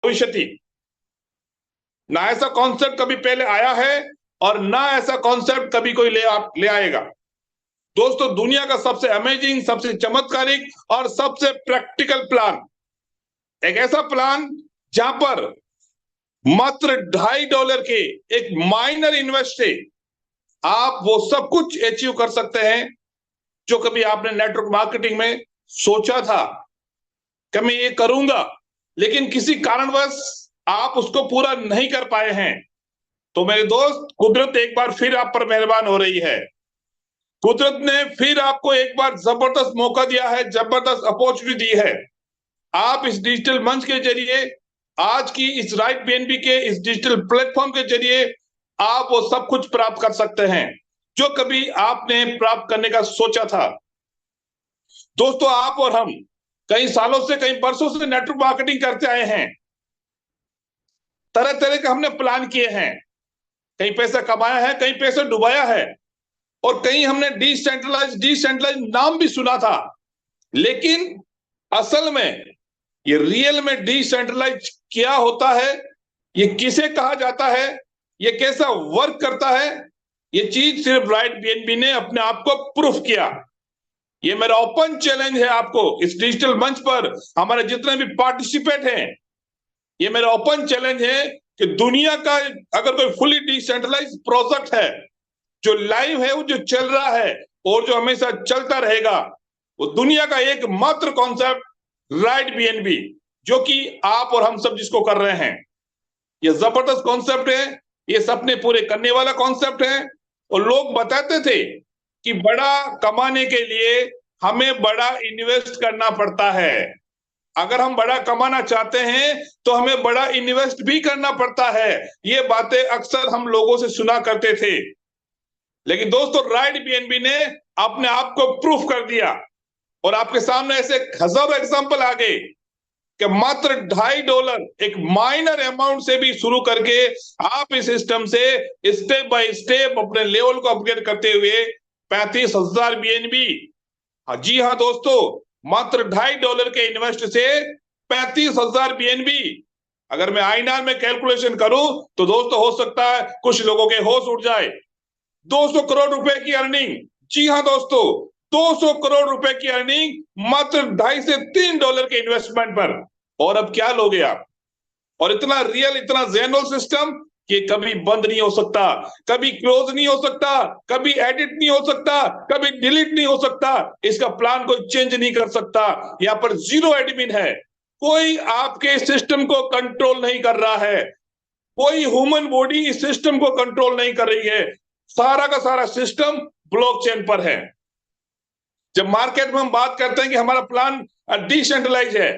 भविष्यति। ना ऐसा कॉन्सेप्ट कभी पहले आया है और ना ऐसा कॉन्सेप्ट कभी कोई ले आएगा। दोस्तों, दुनिया का सबसे अमेजिंग, सबसे चमत्कारिक और सबसे प्रैक्टिकल प्लान, एक ऐसा प्लान जहां पर मात्र $2.5 के एक माइनर इन्वेस्ट से आप वो सब कुछ अचीव कर सकते हैं जो कभी आपने नेटवर्क मार्केटिंग में सोचा था कि मैं ये करूंगा, लेकिन किसी कारणवश आप उसको पूरा नहीं कर पाए हैं। तो मेरे दोस्त, कुदरत एक बार फिर आप पर मेहरबान हो रही है। कुदरत ने फिर आपको एक बार जबरदस्त मौका दिया है, जबरदस्त अपॉर्चुनिटी दी है। आप इस डिजिटल मंच के जरिए, आज की इस राइट बीएनबी के इस डिजिटल प्लेटफॉर्म के जरिए आप वो सब कुछ प्राप्त कर सकते हैं जो कभी आपने प्राप्त करने का सोचा था। दोस्तों, आप और हम कई सालों से, कई वर्षों से नेटवर्क मार्केटिंग करते आए हैं। तरह तरह के हमने प्लान किए हैं, कहीं पैसा कमाया है, कहीं पैसा डुबाया है, और कहीं हमने डिसेंट्रलाइज नाम भी सुना था। लेकिन असल में, ये रियल में डिसेंट्रलाइज क्या होता है, ये किसे कहा जाता है, ये कैसा वर्क करता है, ये चीज सिर्फ राइट बीएनबी ने अपने आप को प्रूफ किया। ये मेरा ओपन चैलेंज है आपको, इस डिजिटल मंच पर हमारे जितने भी पार्टिसिपेट हैं, ये मेरा ओपन चैलेंज है कि दुनिया का अगर कोई फुली डिसेंट्रलाइज प्रोजेक्ट है जो लाइव है, वो जो चल रहा है और जो हमेशा चलता रहेगा, वो दुनिया का एकमात्र कॉन्सेप्ट राइट बीएनबी, जो कि आप और हम सब जिसको कर रहे हैं। ये जबरदस्त कॉन्सेप्ट है, ये सपने पूरे करने वाला कॉन्सेप्ट है। और लोग बताते थे कि बड़ा कमाने के लिए हमें बड़ा इन्वेस्ट करना पड़ता है। अगर हम बड़ा कमाना चाहते हैं तो हमें बड़ा इन्वेस्ट भी करना पड़ता है। ये बातें अक्सर हम लोगों से सुना करते थे। लेकिन दोस्तों, राइट बीएनबी ने अपने आप को प्रूफ कर दिया और आपके सामने ऐसे हजारों एग्जांपल आ गए कि मात्र $2.5 एक माइनर अमाउंट से भी शुरू करके आप इस सिस्टम से स्टेप बाय स्टेप अपने लेवल को अपग्रेड करते हुए 35,000 बीएनबी, जी हाँ दोस्तों, मात्र $2.5 के इन्वेस्ट से 35,000 बीएनबी। अगर मैं आईएनआर में कैलकुलेशन करूं तो दोस्तों, हो सकता है कुछ लोगों के होश उड़ जाए। 200 करोड़ रुपए की अर्निंग, जी हाँ दोस्तों, 200 करोड़ रुपए की अर्निंग मात्र $2.5 से $3 के इन्वेस्टमेंट पर। और अब क्या लोगे आप? और इतना रियल, इतना जेन्युइन सिस्टम कि कभी बंद नहीं हो सकता, कभी क्लोज नहीं हो सकता, कभी एडिट नहीं हो सकता, कभी डिलीट नहीं हो सकता, इसका प्लान कोई चेंज नहीं कर सकता। यहाँ पर जीरो एडमिन है, कोई आपके सिस्टम को कंट्रोल नहीं कर रहा है, कोई ह्यूमन बॉडी इस सिस्टम को कंट्रोल नहीं कर रही है। सारा का सारा सिस्टम ब्लॉकचेन पर है। जब मार्केट में हम बात करते हैं कि हमारा प्लान डिसेंट्रलाइज है,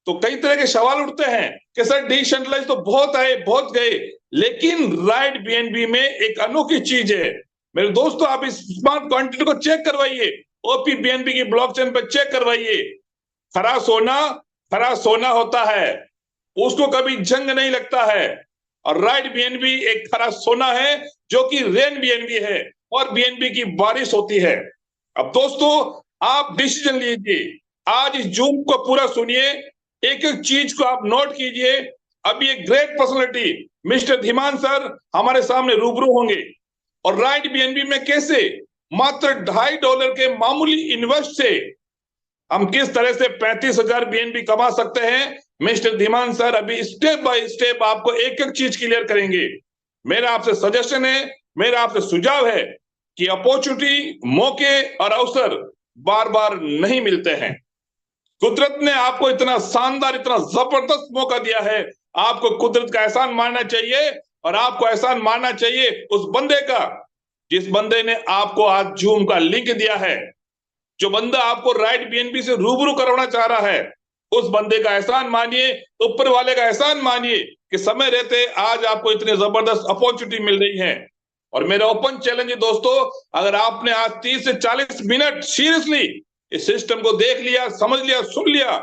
तो कई तरह के सवाल उठते हैं कि सर, डिसेंट्रलाइज तो बहुत आए, बहुत गए, लेकिन राइट बीएनबी में एक अनोखी चीज है। मेरे दोस्तों, आप इस स्मार्ट कॉन्ट्रैक्ट को चेक करवाइए, ओपी बीएनबी की ब्लॉकचेन पर चेक करवाइए। खरा सोना होता है, उसको कभी जंग नहीं लगता है। और राइट बीएनबी एक खरा सोना है जो कि रेन बीएनबी है और बीएनबी की बारिश होती है। अब दोस्तों, आप डिसीजन लीजिए, आज इस जूम को पूरा सुनिए, एक एक चीज को आप नोट कीजिए। अभी एक great personality mister Dhiman sir हमारे सामने रूबरू होंगे और राइट बीएनबी में कैसे मात्र $2.5 के मामूली इन्वेस्ट से हम किस तरह से 35,000 बीएनबी कमा सकते हैं, मिस्टर धीमान सर अभी स्टेप बाय स्टेप आपको एक एक चीज क्लियर करेंगे। मेरा आपसे सजेशन है, मेरा आपसे सुझाव है कि अपॉर्चुनिटी, मौके और अवसर बार बार नहीं मिलते हैं। कुदरत ने आपको इतना शानदार, इतना जबरदस्त मौका दिया है, आपको कुदरत का एहसान मानना चाहिए। और आपको एहसान मानना चाहिए उस बंदे का जिस बंदे ने आपको आज जूम का लिंक दिया है, जो बंदा आपको राइट बीएनबी से रूबरू करवाना चाह रहा है। उस बंदे का एहसान मानिए, ऊपर वाले का एहसान मानिए कि समय रहते आज आपको इतनी जबरदस्त अपॉर्चुनिटी मिल रही है। और मेरा ओपन चैलेंज है दोस्तों, अगर आपने आज 30 से 40 मिनट सीरियसली इस सिस्टम को देख लिया, समझ लिया, सुन लिया,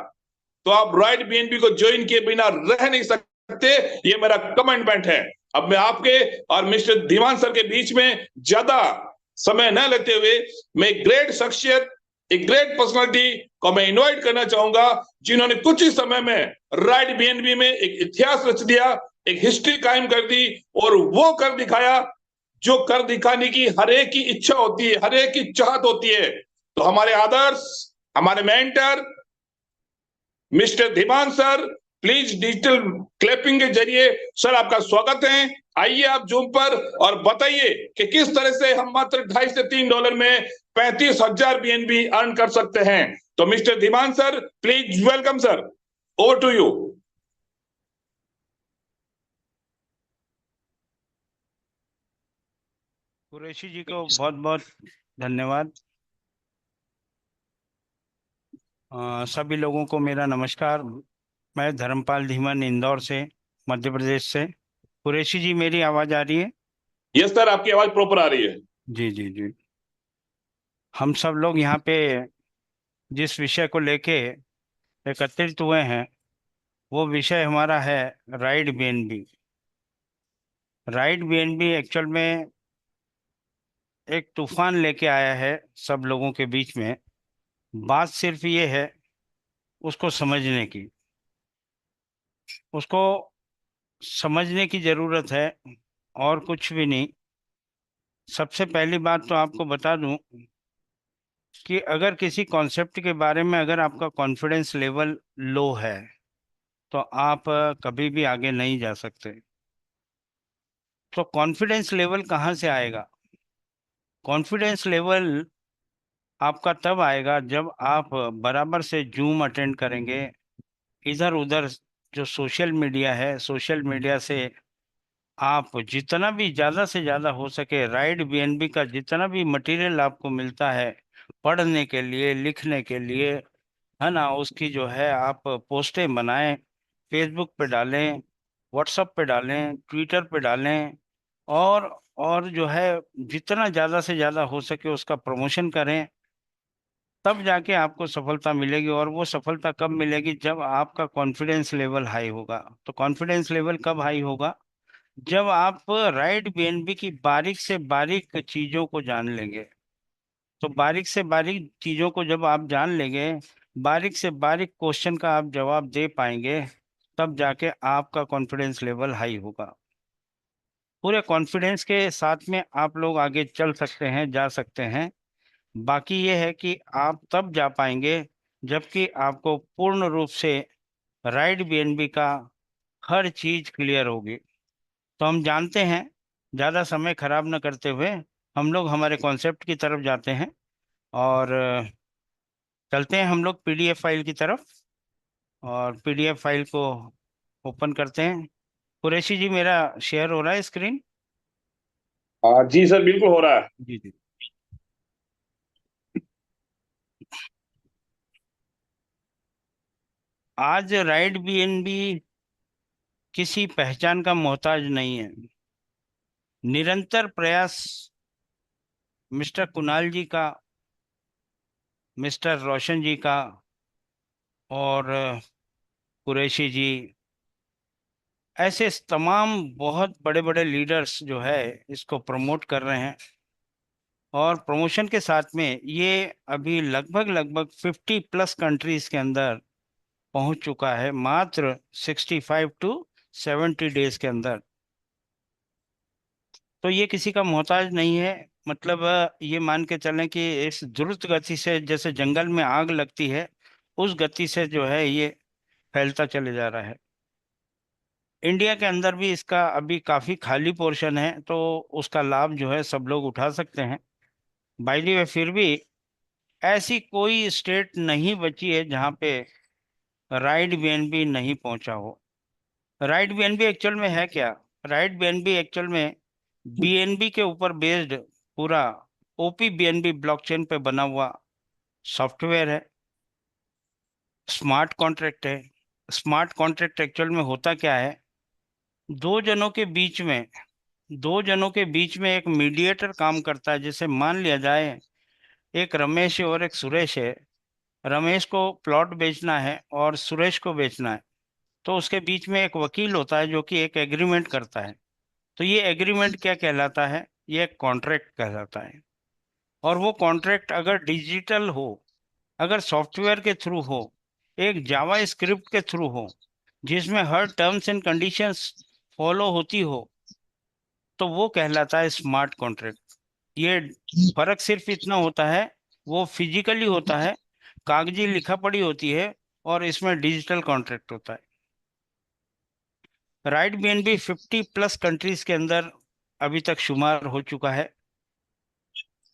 तो आप राइट बीएनबी को ज्वाइन किए बिना रह नहीं सकते। ये मेरा कमिटमेंट है। अब मैं आपके और मिस्टर धीमान सर के बीच में ज्यादा समय न लेते हुए, मैं ग्रेट शख्सियत, एक ग्रेट पर्सनालिटी को मैं इनवाइट करना चाहूंगा, जिन्होंने कुछ ही समय में राइट बीएनबी में एक इतिहास रच दिया, एक हिस्ट्री कायम कर दी और वो कर दिखाया जो कर दिखाने की हर एक की इच्छा होती है, हर एक की चाहत होती है। तो हमारे आदर्श, हमारे mentor mister Dhiman sir, please digital clapping के जरिए सर आपका स्वागत है। आइए आप जूम पर और बताइए कि किस तरह से हम मात्र $2.5 से $3 में 35,000 बीएनबी अर्न कर सकते हैं। तो mister Dhiman sir, please welcome sir, over to you. Qureshi ji को बहुत बहुत धन्यवाद। सभी लोगों को मेरा नमस्कार। मैं धर्मपाल धीमान, इंदौर से, मध्य प्रदेश से। कुरैशी जी, मेरी आवाज़ आ रही है? यस सर, आपकी आवाज प्रॉपर आ रही है। जी जी जी। हम सब लोग यहाँ पे जिस विषय को लेके एकत्रित हुए हैं, वो विषय हमारा है right BNB. Right BNB actual में एक तूफान लेके आया है सब लोगों के बीच में। बात सिर्फ ये है उसको समझने की, उसको समझने की जरूरत है, और कुछ भी नहीं। सबसे पहली बात तो आपको बता दूं कि अगर किसी कॉन्सेप्ट के बारे में अगर आपका कॉन्फिडेंस लेवल लो है, तो आप कभी भी आगे नहीं जा सकते। तो कॉन्फिडेंस लेवल कहाँ से आएगा? कॉन्फिडेंस लेवल आपका तब आएगा जब आप बराबर से जूम अटेंड करेंगे, इधर उधर जो सोशल मीडिया है, सोशल मीडिया से आप जितना भी ज़्यादा से ज़्यादा हो सके राइट बीएनबी का जितना भी मटेरियल आपको मिलता है पढ़ने के लिए, लिखने के लिए, है ना, उसकी जो है आप पोस्टें बनाएं, फेसबुक पे डालें, व्हाट्सएप पे डालें, ट्विटर पे डालें, और और जो है जितना ज़्यादा से ज़्यादा हो सके उसका प्रमोशन करें। तब जाके आपको सफलता मिलेगी। और वो सफलता कब मिलेगी? जब आपका कॉन्फिडेंस लेवल हाई होगा। तो कॉन्फिडेंस लेवल कब हाई होगा? जब आप राइट बीएनबी की बारीक से बारीक चीजों को जान लेंगे। तो बारीक से बारीक चीजों को जब आप जान लेंगे, बारीक से बारीक क्वेश्चन का आप जवाब दे पाएंगे, तब जाके आपका कॉन्फिडेंस लेवल हाई होगा। पूरे कॉन्फिडेंस के साथ में आप लोग आगे चल सकते हैं, जा सकते हैं। बाकी ये है कि आप तब जा पाएंगे जबकि आपको पूर्ण रूप से राइट बीएनबी का हर चीज क्लियर होगी। तो हम जानते हैं, ज़्यादा समय खराब न करते हुए हम लोग हमारे कॉन्सेप्ट की तरफ जाते हैं, और चलते हैं हम लोग पीडीएफ फाइल की तरफ। और पीडीएफ फाइल को ओपन करते हैं। कुरैशी जी, मेरा शेयर हो रहा है स्क्रीन? जी सर, बिल्कुल हो रहा है। जी जी। आज राइट बीएनबी किसी पहचान का मोहताज नहीं है। निरंतर प्रयास मिस्टर कुणाल जी का, मिस्टर रोशन जी का, और कुरैशी जी, ऐसे तमाम बहुत बड़े बड़े लीडर्स जो है इसको प्रमोट कर रहे हैं। और प्रमोशन के साथ में ये अभी लगभग लगभग 50+ कंट्रीज के अंदर पहुंच चुका है, मात्र 65 to 70 डेज के अंदर। तो ये किसी का मोहताज नहीं है। मतलब ये मान के चलें कि इस द्रुत गति से, जैसे जंगल में आग लगती है, उस गति से जो है ये फैलता चले जा रहा है। इंडिया के अंदर भी इसका अभी काफी खाली पोर्शन है, तो उसका लाभ जो है सब लोग उठा सकते हैं। बाय द वे, फिर भी ऐसी कोई स्टेट नहीं बची है जहाँ पे राइट बीएनबी नहीं पहुंचा हो। राइट बीएनबी एक्चुअल में है क्या? राइट बीएनबी एक्चुअल में बीएनबी के ऊपर बेस्ड पूरा ओपी बीएनबी ब्लॉकचेन पे बना हुआ सॉफ्टवेयर है। स्मार्ट कॉन्ट्रैक्ट है। स्मार्ट कॉन्ट्रैक्ट एक्चुअल में होता क्या है? दो जनों के बीच में दो जनों के बीच में एक मीडिएटर काम करता है। जैसे मान लिया जाए एक रमेश है और एक सुरेश है। रमेश को प्लॉट बेचना है और सुरेश को बेचना है। तो उसके बीच में एक वकील होता है जो कि एक एग्रीमेंट करता है। तो ये एग्रीमेंट क्या कहलाता है? ये एक कॉन्ट्रैक्ट कहलाता है। और वो कॉन्ट्रैक्ट अगर डिजिटल हो, अगर सॉफ्टवेयर के थ्रू हो, एक जावा स्क्रिप्ट के थ्रू हो, जिसमें हर टर्म्स एंड कंडीशंस फॉलो होती हो, तो वो कहलाता है स्मार्ट कॉन्ट्रैक्ट। ये फर्क सिर्फ इतना होता है, वो फिजिकली होता है, कागजी लिखा पढ़ी होती है, और इसमें डिजिटल कॉन्ट्रैक्ट होता है। राइट बीएनबी 50+ कंट्रीज के अंदर अभी तक शुमार हो चुका है।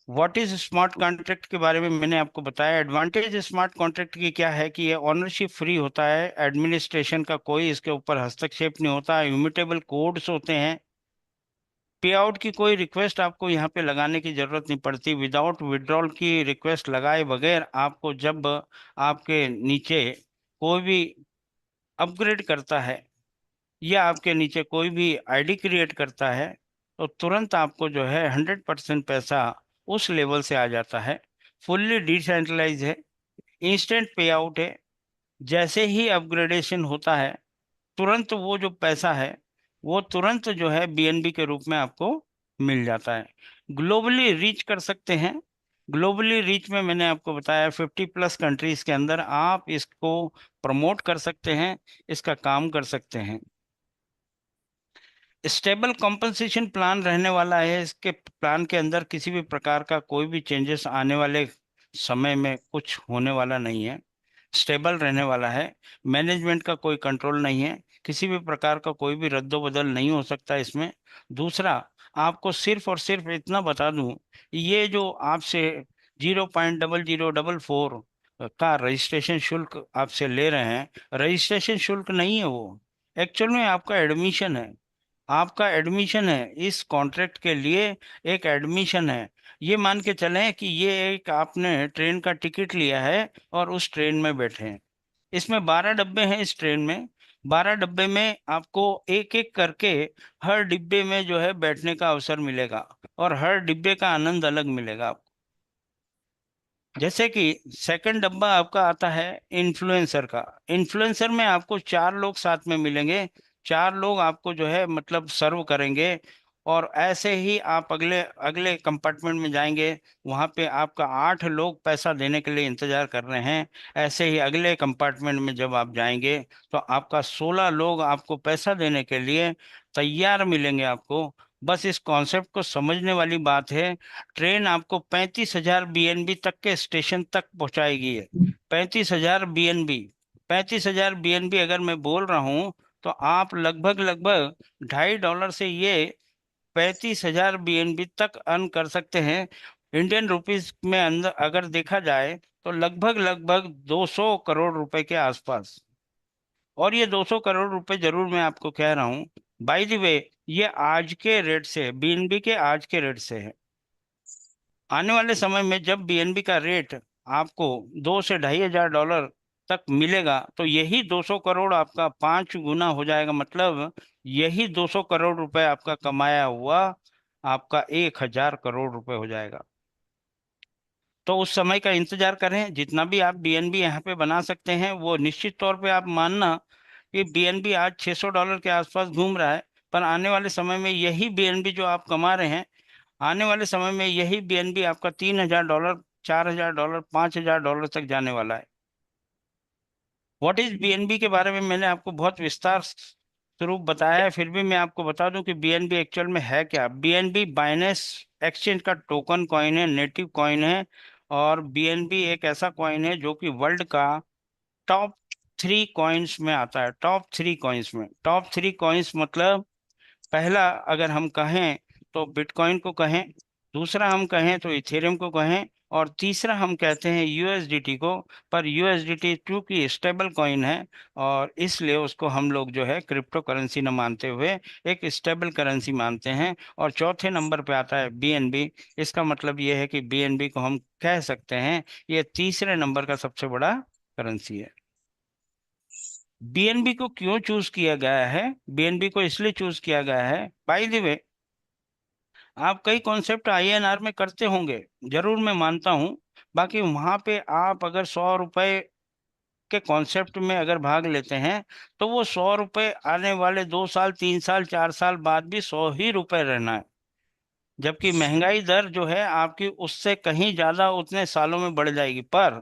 व्हाट इज स्मार्ट कॉन्ट्रैक्ट के बारे में मैंने आपको बताया। एडवांटेज स्मार्ट कॉन्ट्रैक्ट की क्या है कि ये ऑनरशिप फ्री होता है, एडमिनिस्ट्रेशन का कोई इसके ऊपर हस्तक्षेप नहीं होता, इम्यूटेबल कोड्स होते हैं, पे आउट की कोई रिक्वेस्ट आपको यहाँ पे लगाने की जरूरत नहीं पड़ती, विदाउट विड्रॉल की रिक्वेस्ट लगाए बगैर आपको जब आपके नीचे कोई भी अपग्रेड करता है या आपके नीचे कोई भी आईडी क्रिएट करता है, तो तुरंत आपको जो है 100% पैसा उस लेवल से आ जाता है। फुल्ली डिसेंट्रलाइज है, इंस्टेंट पे आउट है। जैसे ही अपग्रेडेशन होता है, तुरंत वो जो पैसा है वो तुरंत जो है बीएनबी के रूप में आपको मिल जाता है। ग्लोबली रीच कर सकते हैं। ग्लोबली रीच में मैंने आपको बताया 50+ कंट्रीज के अंदर आप इसको प्रमोट कर सकते हैं, इसका काम कर सकते हैं। स्टेबल कॉम्पनसेशन प्लान रहने वाला है। इसके प्लान के अंदर किसी भी प्रकार का कोई भी चेंजेस आने वाले समय में कुछ होने वाला नहीं है, स्टेबल रहने वाला है। मैनेजमेंट का कोई कंट्रोल नहीं है, किसी भी प्रकार का कोई भी रद्दो बदल नहीं हो सकता इसमें। दूसरा, आपको सिर्फ और सिर्फ इतना बता दूं, ये जो आपसे 0.0044 का रजिस्ट्रेशन शुल्क आपसे ले रहे हैं, रजिस्ट्रेशन शुल्क नहीं है वो, एक्चुअल में आपका एडमिशन है। आपका एडमिशन है इस कॉन्ट्रैक्ट के लिए, एक एडमिशन है। ये मान के चलें कि ये एक आपने ट्रेन का टिकट लिया है और उस ट्रेन में बैठे हैं। इसमें 12 डब्बे हैं इस ट्रेन में। 12 डब्बे में आपको एक एक करके हर डिब्बे में जो है बैठने का अवसर मिलेगा, और हर डिब्बे का आनंद अलग मिलेगा आपको। जैसे कि सेकंड डब्बा आपका आता है इन्फ्लुएंसर का। इन्फ्लुएंसर में आपको 4 लोग साथ में मिलेंगे, 4 लोग आपको जो है मतलब सर्व करेंगे। और ऐसे ही आप अगले अगले कंपार्टमेंट में जाएंगे, वहां पे आपका 8 लोग पैसा देने के लिए इंतजार कर रहे हैं। ऐसे ही अगले कंपार्टमेंट में जब आप जाएंगे, तो आपका 16 लोग आपको पैसा देने के लिए तैयार मिलेंगे आपको। बस इस कॉन्सेप्ट को समझने वाली बात है। ट्रेन आपको 35,000 बीएनबी तक के स्टेशन तक पहुंचाएगी है। 35,000 बीएनबी, 35,000 बीएनबी अगर मैं बोल रहा हूँ, तो आप लगभग लगभग $2.5 से ये 35,000 बीएनबी तक अर्न कर सकते हैं। इंडियन रुपीस में अंदर अगर देखा जाए, तो लगभग लगभग 200 करोड़ रुपए के आसपास। और ये 200 करोड़ रुपए जरूर मैं आपको कह रहा हूँ, बाय द वे, ये आज के रेट से, बीएनबी के आज के रेट से है। आने वाले समय में जब बीएनबी का रेट आपको 2 से $2,500 तक मिलेगा, तो यही 200 करोड़ आपका 5 गुना हो जाएगा। मतलब यही 200 करोड़ रुपए आपका कमाया हुआ आपका 1,000 करोड़ रुपए हो जाएगा। तो उस समय का इंतजार करें। जितना भी आप बीएनबी यहाँ पे बना सकते हैं, वो निश्चित तौर पे आप मानना कि बीएनबी आज $600 के आसपास घूम रहा है, पर आने वाले समय में यही बीएनबी जो आप कमा रहे हैं, आने वाले समय में यही बीएनबी आपका $3,000, $4,000, $5,000 तक जाने वाला है। व्हाट इज बीएनबी के बारे में मैंने आपको बहुत विस्तार स्वरूप बताया है, फिर भी मैं आपको बता दूं कि बीएनबी एक्चुअल में है क्या। बीएनबी बाइनेंस एक्सचेंज का टोकन कॉइन है, नेटिव कॉइन है। और बीएनबी एक ऐसा कॉइन है जो कि वर्ल्ड का टॉप 3 कॉइन्स में आता है। टॉप 3 कॉइन्स मतलब, पहला अगर हम कहें तो बिटकॉइन को कहें, दूसरा हम कहें तो इथेरियम को कहें, और तीसरा हम कहते हैं यूएसडीटी को। पर यूएसडीटी चूंकि स्टेबल कॉइन है, और इसलिए उसको हम लोग जो है क्रिप्टो करेंसी न मानते हुए एक स्टेबल करेंसी मानते हैं। और चौथे नंबर पे आता है बीएनबी। इसका मतलब ये है कि बीएनबी को हम कह सकते हैं ये तीसरे नंबर का सबसे बड़ा करेंसी है। बीएनबी को क्यों चूज किया गया है? बीएनबी को इसलिए चूज किया गया है, बाय द वे, आप कई कॉन्सेप्ट आईएनआर में करते होंगे, जरूर मैं मानता हूं। बाकी वहां पे आप अगर 100 रुपए के कॉन्सेप्ट में अगर भाग लेते हैं, तो वो 100 रुपए आने वाले 2 साल, 3 साल, 4 साल बाद भी 100 ही रुपए रहना है। जबकि महंगाई दर जो है आपकी उससे कहीं ज्यादा उतने सालों में बढ़ जाएगी। पर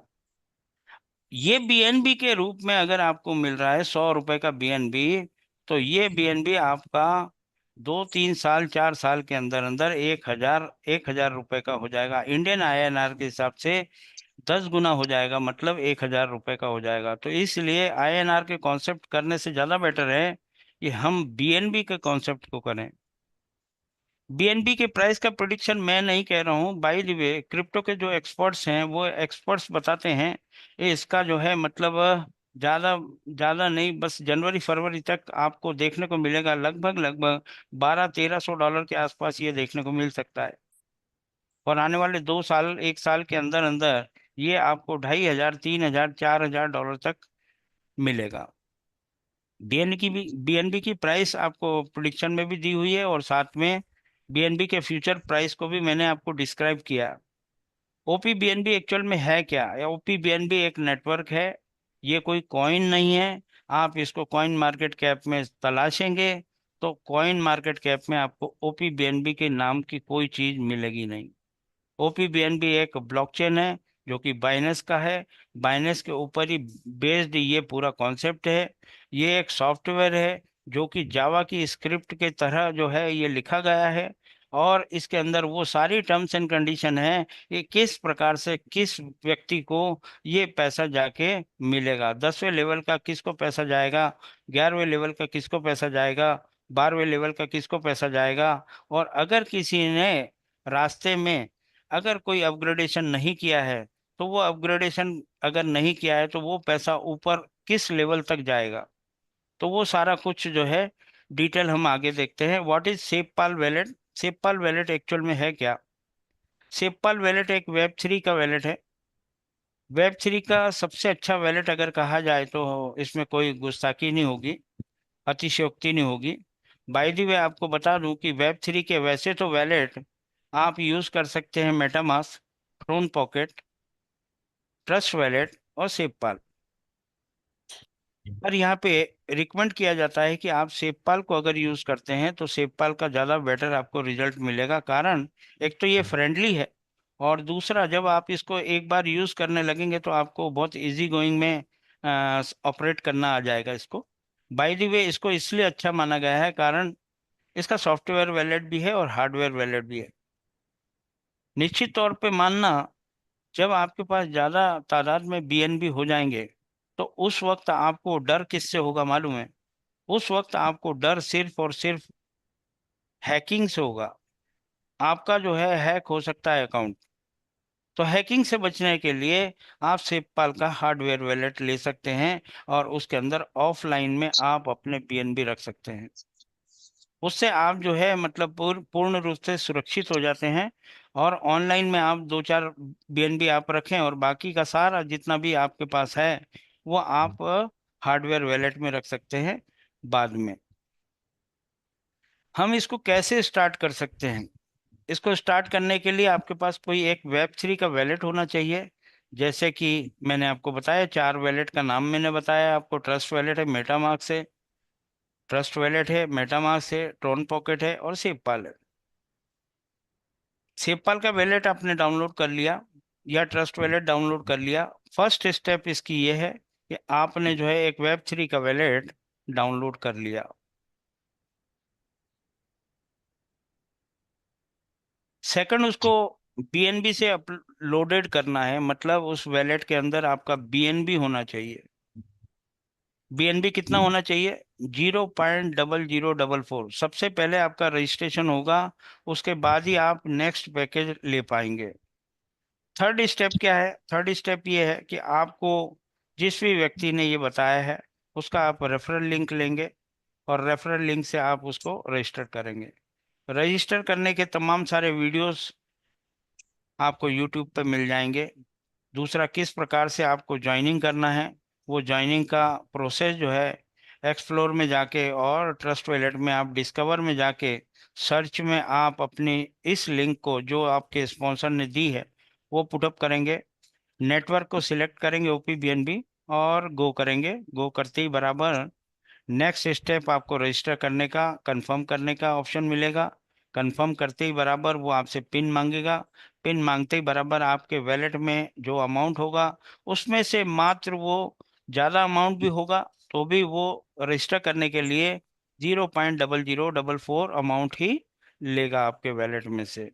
ये बीएनबी के रूप में अगर आपको मिल रहा है 100 रुपए का बीएनबी, तो ये बीएनबी आपका 2-3 साल 4 साल के अंदर अंदर 1,000 का हो जाएगा। इंडियन आईएनआर के हिसाब से 10 गुना हो जाएगा, मतलब 1,000 रुपए का हो जाएगा। तो इसलिए आईएनआर के कॉन्सेप्ट करने से ज्यादा बेटर है कि हम बीएनबी के कॉन्सेप्ट को करें। बीएनबी के प्राइस का प्रिडिक्शन मैं नहीं कह रहा हूँ, बाय द वे क्रिप्टो के जो एक्सपर्ट्स हैं वो एक्सपर्ट्स बताते हैं ये इसका जो है मतलब ज्यादा ज्यादा नहीं, बस जनवरी फरवरी तक आपको देखने को मिलेगा, लगभग लगभग 1200-1300 डॉलर के आसपास ये देखने को मिल सकता है। और आने वाले 2 साल 1 साल के अंदर अंदर ये आपको 2,500 3,000 4,000 डॉलर तक मिलेगा। बीएनबी की प्राइस आपको प्रिडिक्शन में भी दी हुई है, और साथ में बीएनबी के फ्यूचर प्राइस को भी मैंने आपको डिस्क्राइब किया। ओपी बीएनबी एक्चुअल में है क्या? ओपी बीएनबी एक नेटवर्क है, ये कोई कॉइन नहीं है। आप इसको कॉइन मार्केट कैप में तलाशेंगे तो कॉइन मार्केट कैप में आपको ओपी बीएनबी के नाम की कोई चीज मिलेगी नहीं। ओपी बीएनबी एक ब्लॉकचेन है जो कि बाइनेंस का है। बाइनेंस के ऊपर ही बेस्ड ये पूरा कॉन्सेप्ट है। ये एक सॉफ्टवेयर है जो कि जावा की स्क्रिप्ट के तरह जो है ये लिखा गया है, और इसके अंदर वो सारी टर्म्स एंड कंडीशन है कि किस प्रकार से किस व्यक्ति को ये पैसा जाके मिलेगा। 10वें लेवल का किसको पैसा जाएगा, 11वें लेवल का किसको पैसा जाएगा, 12वें लेवल का किसको पैसा जाएगा। और अगर किसी ने रास्ते में अगर कोई अपग्रेडेशन नहीं किया है, तो वो अपग्रेडेशन अगर नहीं किया है तो वो पैसा ऊपर किस लेवल तक जाएगा। तो वो सारा कुछ जो है डिटेल हम आगे देखते हैं। What is SafePal wallet? SafePal wallet actual में है क्या? सेपपाल वैलेट एक वेब 3 का वैलेट है। वेब 3 का सबसे अच्छा वैलेट अगर कहा जाए तो इसमें कोई गुस्ताखी नहीं होगी, अतिशयोक्ति नहीं होगी। बाय द वे आपको बता दूं कि वेब 3 के वैसे तो वैलेट आप यूज कर सकते हैं MetaMask, Tron pocket, Trust Wallet और सेवपाल। पर यहाँ पे रिकमेंड किया जाता है कि आप सेवपाल को अगर यूज करते हैं तो सेवपाल का ज़्यादा बेटर आपको रिजल्ट मिलेगा। कारण एक तो ये फ्रेंडली है, और दूसरा जब आप इसको एक बार यूज करने लगेंगे तो आपको बहुत इजी गोइंग में ऑपरेट करना आ जाएगा इसको। बाय द वे इसको इसलिए अच्छा माना गया है कारण इसका सॉफ्टवेयर वैलेट भी है और हार्डवेयर वैलेट भी है। निश्चित तौर पे मानना, जब आपके पास ज्यादा तादाद में बीएनबी हो जाएंगे तो उस वक्त आपको डर किससे होगा मालूम है? उस वक्त आपको डर सिर्फ और सिर्फ हैकिंग से होगा। आपका जो है हैक हो सकता है अकाउंट। तो हैकिंग से बचने के लिए आप सेपपाल का हार्डवेयर वॉलेट ले सकते हैं, और उसके अंदर ऑफलाइन में आप अपने बीएनबी रख सकते हैं। उससे आप जो है मतलब पूर्ण रूप से सुरक्षित हो जाते हैं। और ऑनलाइन में आप 2-4 बीएनबी आप रखें और बाकी का सारा जितना भी आपके पास है वो आप हार्डवेयर वॉलेट में रख सकते हैं बाद में। हम इसको कैसे स्टार्ट कर सकते हैं? इसको स्टार्ट करने के लिए आपके पास कोई एक वेब 3 का वॉलेट होना चाहिए। जैसे कि मैंने आपको बताया 4 वॉलेट का नाम मैंने बताया आपको। ट्रस्ट वॉलेट है, मेटामास्क से ट्रस्ट वॉलेट है, मेटामास्क है, ट्रोन पॉकेट है और सेवपाल है। सेवपाल का वॉलेट आपने डाउनलोड कर लिया या ट्रस्ट वॉलेट डाउनलोड कर लिया। फर्स्ट स्टेप इसकी ये है कि आपने जो है एक वेब 3 का वॉलेट डाउनलोड कर लिया। सेकंड, उसको बीएनबी से अपलोडेड करना है, मतलब उस वॉलेट के अंदर आपका बीएनबी होना चाहिए। बीएनबी कितना होना चाहिए? 0.0044। सबसे पहले आपका रजिस्ट्रेशन होगा, उसके बाद ही आप नेक्स्ट पैकेज ले पाएंगे। थर्ड स्टेप क्या है? थर्ड स्टेप ये है कि आपको जिस भी व्यक्ति ने ये बताया है उसका आप रेफरल लिंक लेंगे, और रेफरल लिंक से आप उसको रजिस्टर करेंगे। रजिस्टर करने के तमाम सारे वीडियोस आपको यूट्यूब पे मिल जाएंगे। दूसरा, किस प्रकार से आपको ज्वाइनिंग करना है, वो ज्वाइनिंग का प्रोसेस जो है एक्सप्लोर में जाके और ट्रस्ट वॉलेट में आप डिस्कवर में जाके सर्च में आप अपनी इस लिंक को जो आपके स्पॉन्सर ने दी है वो पुटअप करेंगे। नेटवर्क को सिलेक्ट करेंगे ओपी बीएनबी और गो करेंगे। गो करते ही बराबर नेक्स्ट स्टेप आपको रजिस्टर करने का, कंफर्म करने का ऑप्शन मिलेगा। कंफर्म करते ही बराबर वो आपसे पिन मांगेगा। पिन मांगते ही बराबर आपके वैलेट में जो अमाउंट होगा उसमें से मात्र वो ज़्यादा अमाउंट भी होगा तो भी वो रजिस्टर करने के लिए 0.0044 अमाउंट ही लेगा आपके वैलेट में से।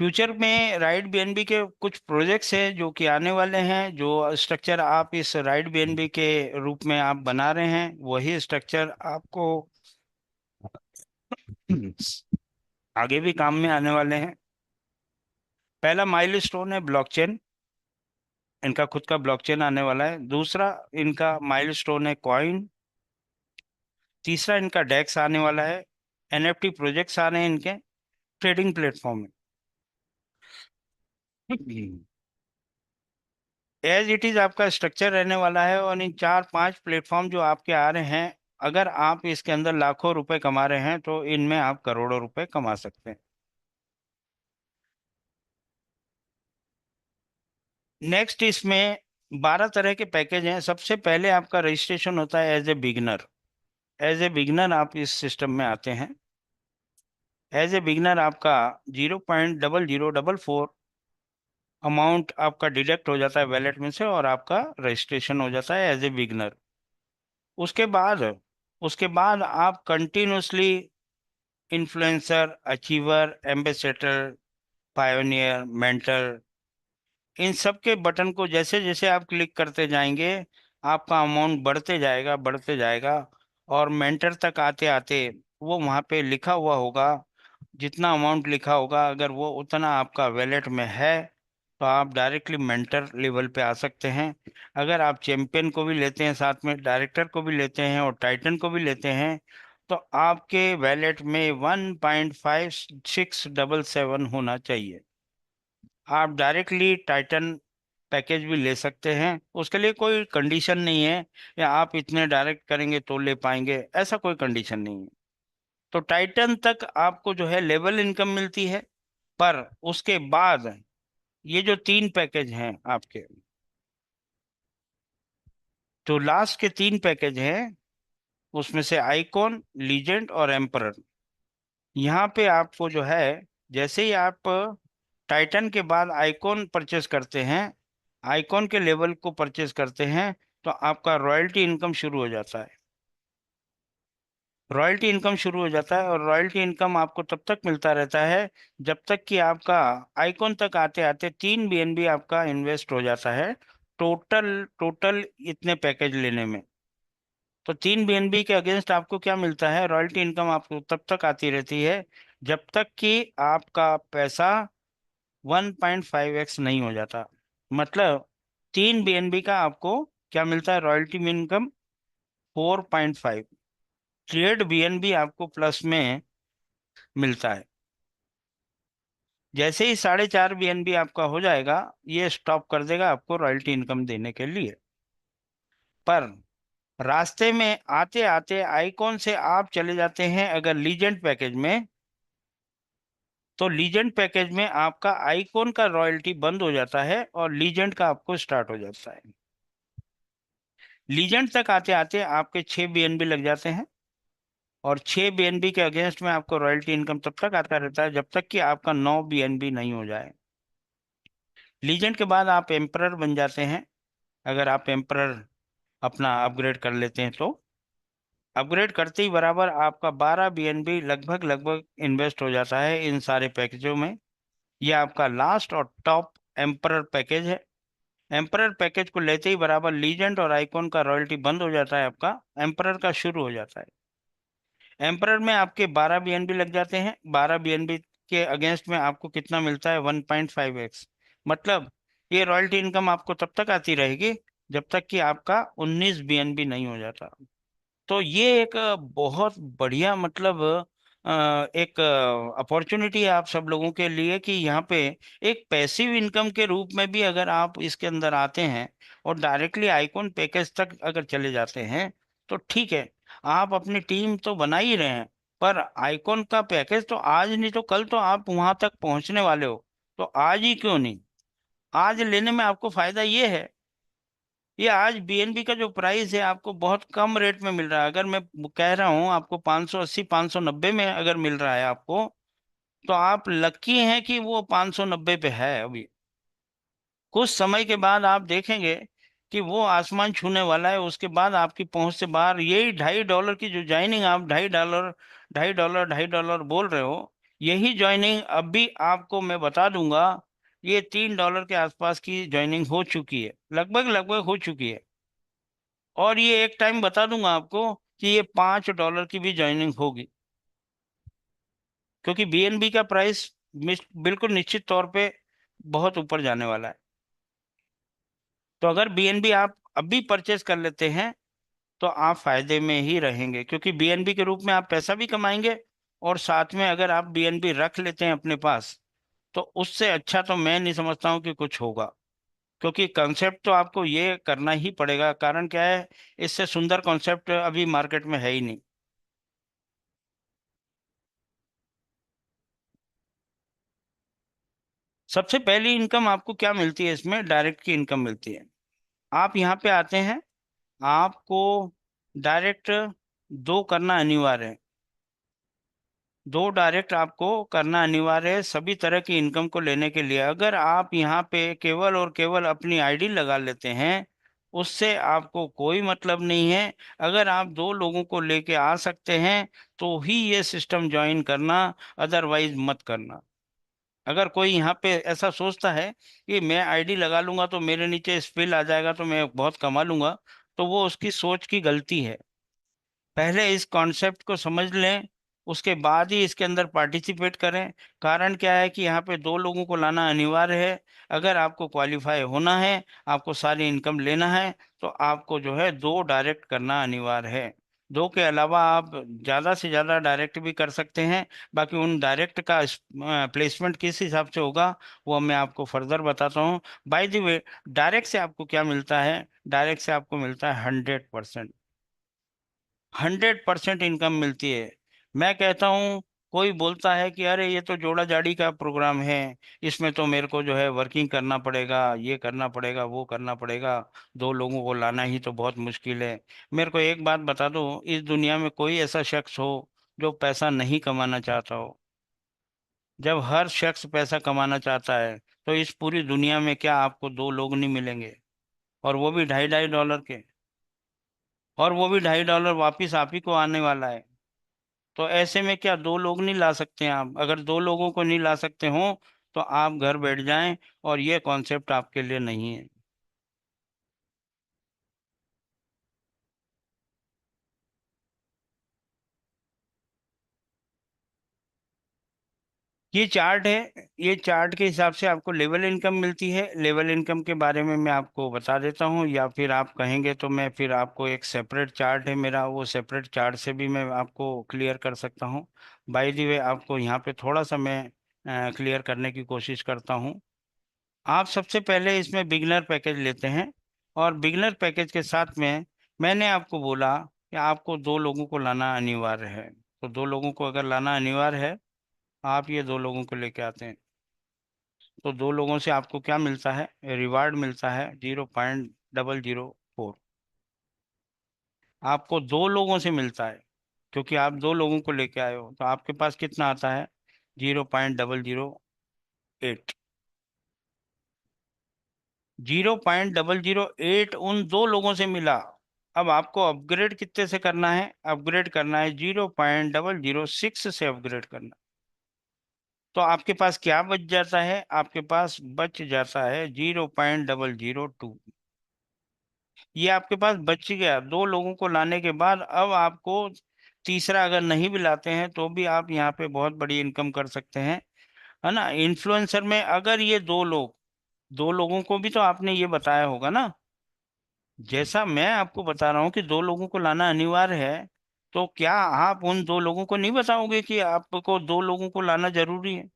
फ्यूचर में राइट बीएनबी के कुछ प्रोजेक्ट्स हैं जो कि आने वाले हैं। जो स्ट्रक्चर आप इस राइट बीएनबी के रूप में आप बना रहे हैं वही स्ट्रक्चर आपको आगे भी काम में आने वाले हैं। पहला माइलस्टोन है ब्लॉकचेन, इनका खुद का ब्लॉकचेन आने वाला है। दूसरा इनका माइलस्टोन है कॉइन। तीसरा इनका डेक्स आने वाला है। एनएफटी प्रोजेक्ट्स आ रहे हैं इनके ट्रेडिंग प्लेटफॉर्म में। एज इट इज आपका स्ट्रक्चर रहने वाला है और इन 4-5 प्लेटफॉर्म जो आपके आ रहे हैं, अगर आप इसके अंदर लाखों रुपए कमा रहे हैं तो इनमें आप करोड़ों रुपए कमा सकते हैं। नेक्स्ट इसमें 12 तरह के पैकेज हैं। सबसे पहले आपका रजिस्ट्रेशन होता है as a beginner. As a beginner आप इस सिस्टम में आते हैं। एज ए बिगनर आपका 0.0044 अमाउंट आपका डिडक्ट हो जाता है वैलेट में से और आपका रजिस्ट्रेशन हो जाता है एज ए बिगनर। उसके बाद उसके बाद आप continuously influencer, achiever, ambassador, pioneer, mentor, इन सब के बटन को जैसे जैसे आप क्लिक करते जाएंगे आपका अमाउंट बढ़ते जाएगा, बढ़ते जाएगा। और मेंटर तक आते आते वो वहाँ पे लिखा हुआ होगा, जितना अमाउंट लिखा होगा अगर वो उतना आपका वैलेट में है तो आप डायरेक्टली मेंटर लेवल पे आ सकते हैं। अगर आप चैंपियन को भी लेते हैं, साथ में डायरेक्टर को भी लेते हैं और टाइटन को भी लेते हैं, तो आपके वैलेट में 1.5677 होना चाहिए। आप डायरेक्टली टाइटन पैकेज भी ले सकते हैं, उसके लिए कोई कंडीशन नहीं है या आप इतने डायरेक्ट करेंगे तो ले पाएंगे, ऐसा कोई कंडीशन नहीं है। तो टाइटन तक आपको जो है लेवल इनकम मिलती है। पर उसके बाद ये जो 3 पैकेज हैं आपके, तो लास्ट के 3 पैकेज हैं उसमें से आइकॉन, लीजेंड और एम्परर। यहाँ पे आपको जो है जैसे ही आप टाइटन के बाद आइकॉन परचेस करते हैं, आइकॉन के लेवल को परचेस करते हैं, तो आपका रॉयल्टी इनकम शुरू हो जाता है। रॉयल्टी इनकम शुरू हो जाता है और रॉयल्टी इनकम आपको तब तक मिलता रहता है जब तक कि आपका आइकॉन तक आते आते 3 बीएनबी आपका इन्वेस्ट हो जाता है टोटल टोटल इतने पैकेज लेने में। तो 3 बीएनबी के अगेंस्ट आपको क्या मिलता है? रॉयल्टी इनकम आपको तब तक आती रहती है जब तक कि आपका पैसा 1.5x नहीं हो जाता। मतलब 3 बीएनबी का आपको क्या मिलता है? Royalty income 4.5। ट्रेड बीएनबी आपको प्लस में मिलता है। जैसे ही 4.5 बीएनबी आपका हो जाएगा ये स्टॉप कर देगा आपको रॉयल्टी इनकम देने के लिए। पर रास्ते में आते आते आइकॉन से आप चले जाते हैं अगर लीजेंड पैकेज में, तो लीजेंड पैकेज में आपका आइकॉन का रॉयल्टी बंद हो जाता है और लीजेंड का आपको स्टार्ट हो जाता है। लीजेंड तक आते आते आपके 6 बीएनबी लग जाते हैं और 6 बीएनबी के अगेंस्ट में आपको रॉयल्टी इनकम तब तक आता रहता है जब तक कि आपका 9 बीएनबी नहीं हो जाए। लीजेंड के बाद आप एम्परर बन जाते हैं। अगर आप एम्परर अपना अपग्रेड कर लेते हैं तो अपग्रेड करते ही बराबर आपका 12 बीएनबी लगभग लगभग इन्वेस्ट हो जाता है इन सारे पैकेजों में। यह आपका लास्ट और टॉप एम्परर पैकेज है। एम्परर पैकेज को लेते ही बराबर लीजेंड और आइकॉन का रॉयल्टी बंद हो जाता है, आपका एम्परर का शुरू हो जाता है। एम्परर में आपके 12 बीएनबी लग जाते हैं। 12 बीएनबी के अगेंस्ट में आपको कितना मिलता है? 1.5x। मतलब ये रॉयल्टी इनकम आपको तब तक आती रहेगी जब तक कि आपका 19 बीएनबी नहीं हो जाता। तो ये एक बहुत बढ़िया मतलब एक अपॉर्चुनिटी है आप सब लोगों के लिए कि यहाँ पे एक पैसिव इनकम के रूप में भी अगर आप इसके अंदर आते हैं और डायरेक्टली आइकॉन पैकेज तक अगर चले जाते हैं तो ठीक है, आप अपनी टीम तो बना ही रहे हैं। पर आइकॉन का पैकेज तो आज नहीं तो कल तो आप वहां तक पहुंचने वाले हो, तो आज ही क्यों नहीं? आज लेने में आपको फायदा ये है ये आज बीएनबी का जो प्राइस है आपको बहुत कम रेट में मिल रहा है। अगर मैं कह रहा हूँ आपको 580 590 में अगर मिल रहा है आपको, तो आप लकी हैं कि वो 590 पे है अभी। कुछ समय के बाद आप देखेंगे कि वो आसमान छूने वाला है, उसके बाद आपकी पहुंच से बाहर। यही $2.5 की जो ज्वाइनिंग आप $2.5 $2.5 $2.5 बोल रहे हो, यही ज्वाइनिंग अभी आपको मैं बता दूंगा, ये $3 के आसपास की ज्वाइनिंग हो चुकी है, लगभग लगभग हो चुकी है। और ये एक टाइम बता दूंगा आपको कि ये $5 की भी ज्वाइनिंग होगी, क्योंकि बीएनबी का प्राइस बिल्कुल निश्चित तौर पे बहुत ऊपर जाने वाला है। तो अगर बीएनबी आप अभी परचेस कर लेते हैं तो आप फायदे में ही रहेंगे, क्योंकि बीएनबी के रूप में आप पैसा भी कमाएंगे, और साथ में अगर आप बीएनबी रख लेते हैं अपने पास, तो उससे अच्छा तो मैं नहीं समझता हूँ कि कुछ होगा। क्योंकि कॉन्सेप्ट तो आपको ये करना ही पड़ेगा, कारण क्या है, इससे सुंदर कॉन्सेप्ट अभी मार्केट में है ही नहीं। सबसे पहली इनकम आपको क्या मिलती है, इसमें डायरेक्ट की इनकम मिलती है। आप यहाँ पे आते हैं, आपको डायरेक्ट दो करना अनिवार्य है। दो डायरेक्ट आपको करना अनिवार्य है सभी तरह की इनकम को लेने के लिए। अगर आप यहाँ पे केवल और केवल अपनी आईडी लगा लेते हैं, उससे आपको कोई मतलब नहीं है। अगर आप दो लोगों को लेके आ सकते हैं तो ही ये सिस्टम ज्वाइन करना, अदरवाइज मत करना। अगर कोई यहाँ पे ऐसा सोचता है कि मैं आईडी लगा लूंगा तो मेरे नीचे स्पिल आ जाएगा तो मैं बहुत कमा लूंगा, तो वो उसकी सोच की गलती है। पहले इस कॉन्सेप्ट को समझ लें, उसके बाद ही इसके अंदर पार्टिसिपेट करें। कारण क्या है कि यहाँ पे दो लोगों को लाना अनिवार्य है। अगर आपको क्वालिफाई होना है, आपको सारी इनकम लेना है, तो आपको जो है दो डायरेक्ट करना अनिवार्य है। दो के अलावा आप ज़्यादा से ज़्यादा डायरेक्ट भी कर सकते हैं। बाकी उन डायरेक्ट का प्लेसमेंट किस हिसाब से होगा वो मैं आपको फर्दर बताता हूँ। बाय द वे, डायरेक्ट से आपको क्या मिलता है, डायरेक्ट से आपको मिलता है 100%। 100% इनकम मिलती है। मैं कहता हूँ, कोई बोलता है कि अरे ये तो जोड़ा जाड़ी का प्रोग्राम है, इसमें तो मेरे को जो है वर्किंग करना पड़ेगा, ये करना पड़ेगा, वो करना पड़ेगा, दो लोगों को लाना ही तो बहुत मुश्किल है। मेरे को एक बात बता दो, इस दुनिया में कोई ऐसा शख्स हो जो पैसा नहीं कमाना चाहता हो? जब हर शख्स पैसा कमाना चाहता है, तो इस पूरी दुनिया में क्या आपको दो लोग नहीं मिलेंगे? और वो भी $2.5 के, और वो भी $2.5 वापिस आप ही को आने वाला है। तो ऐसे में क्या दो लोग नहीं ला सकते हैं आप? अगर दो लोगों को नहीं ला सकते हो तो आप घर बैठ जाएं, और ये कॉन्सेप्ट आपके लिए नहीं है। ये चार्ट है, ये चार्ट के हिसाब से आपको लेवल इनकम मिलती है। लेवल इनकम के बारे में मैं आपको बता देता हूँ, या फिर आप कहेंगे तो मैं फिर आपको एक सेपरेट चार्ट है मेरा, वो सेपरेट चार्ट से भी मैं आपको क्लियर कर सकता हूँ। बाय द वे, आपको यहाँ पे थोड़ा सा मैं क्लियर करने की कोशिश करता हूँ। आप सबसे पहले इसमें बिगनर पैकेज लेते हैं, और बिगनर पैकेज के साथ में मैंने आपको बोला कि आपको दो लोगों को लाना अनिवार्य है। तो दो लोगों को अगर लाना अनिवार्य है, आप ये दो लोगों को लेके आते हैं, तो दो लोगों से आपको क्या मिलता है, रिवार्ड मिलता है 0.004। आपको दो लोगों से मिलता है, क्योंकि आप दो लोगों को लेके आए हो, तो आपके पास कितना आता है, 0.008। 0.008 उन दो लोगों से मिला। अब आपको अपग्रेड कितने से करना है, अपग्रेड करना है 0.006 से अपग्रेड करना। तो आपके पास क्या बच जाता है, आपके पास बच जाता है 0.002। ये आपके पास बच गया दो लोगों को लाने के बाद। अब आपको तीसरा अगर नहीं भी लाते हैं तो भी आप यहाँ पे बहुत बड़ी इनकम कर सकते हैं, है ना। इन्फ्लुएंसर में अगर ये दो लोग, दो लोगों को भी तो आपने ये बताया होगा ना, जैसा मैं आपको बता रहा हूँ कि दो लोगों को लाना अनिवार्य है, तो क्या आप उन दो लोगों को नहीं बताओगे कि आपको दो लोगों को लाना जरूरी है?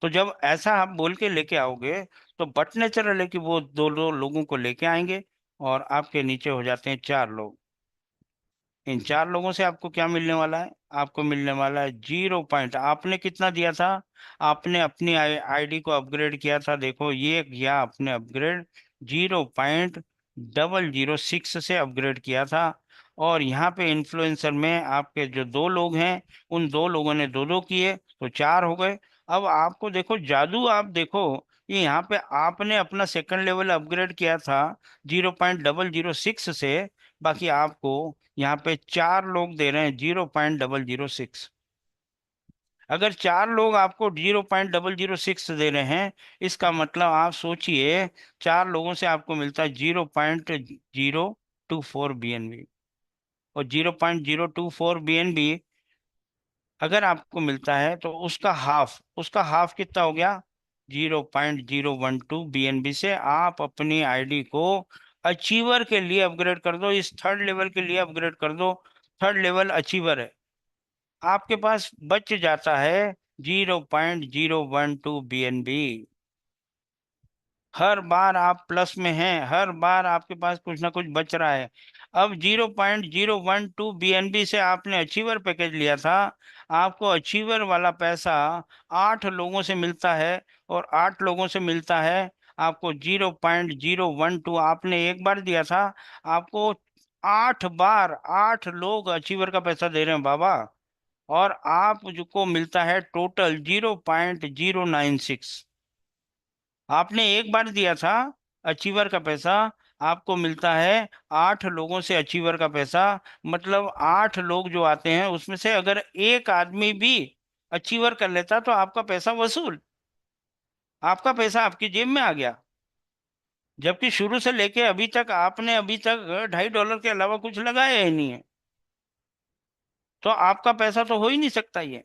तो जब ऐसा आप बोल के लेके आओगे, तो बट नेचुरल है कि वो दो लोगों को लेके आएंगे, और आपके नीचे हो जाते हैं चार लोग। इन चार लोगों से आपको क्या मिलने वाला है, आपको मिलने वाला है 0 पॉइंट। आपने कितना दिया था, आपने अपनी आईडी को अपग्रेड किया था, देखो ये किया आपने अपग्रेड, 0 0.006 से अपग्रेड किया था। और यहाँ पे इन्फ्लुएंसर में आपके जो दो लोग हैं, उन दो लोगों ने दो दो किए तो चार हो गए। अब आपको देखो जादू, आप देखो ये यहाँ पे आपने अपना सेकंड लेवल अपग्रेड किया था 0.006 से, बाकी आपको यहाँ पे चार लोग दे रहे हैं 0.006। अगर चार लोग आपको 0.006 दे रहे हैं, इसका मतलब आप सोचिए चार लोगों से आपको मिलता है 0.024 BNB। और 0.024 BNB अगर आपको मिलता है तो उसका हाफ कितना हो गया? 0.012 BNB से आप अपनी आईडी को अचीवर के लिए अपग्रेड कर दो, इस थर्ड लेवल के लिए अपग्रेड कर दो। थर्ड लेवल अचीवर है, आपके पास बच जाता है 0.012 BNB। हर बार आप प्लस में हैं, हर बार आपके पास कुछ ना कुछ बच रहा है। अब 0.012 BNB से आपने अचीवर पैकेज लिया था, आपको अचीवर वाला पैसा 8 लोगों से मिलता है, और 8 लोगों से मिलता है आपको 0.012। आपने एक बार दिया था, आपको 8 बार 8 लोग अचीवर का पैसा दे रहे हैं बाबा। और आप को मिलता है टोटल 0.096। आपने एक बार दिया था अचीवर का पैसा, आपको मिलता है 8 लोगों से अचीवर का पैसा। मतलब 8 लोग जो आते हैं उसमें से अगर एक आदमी भी अचीवर कर लेता तो आपका पैसा वसूल, आपका पैसा आपकी जेब में आ गया। जबकि शुरू से लेके अभी तक आपने अभी तक $2.5 के अलावा कुछ लगाया ही नहीं है, तो आपका पैसा तो हो ही नहीं सकता ये।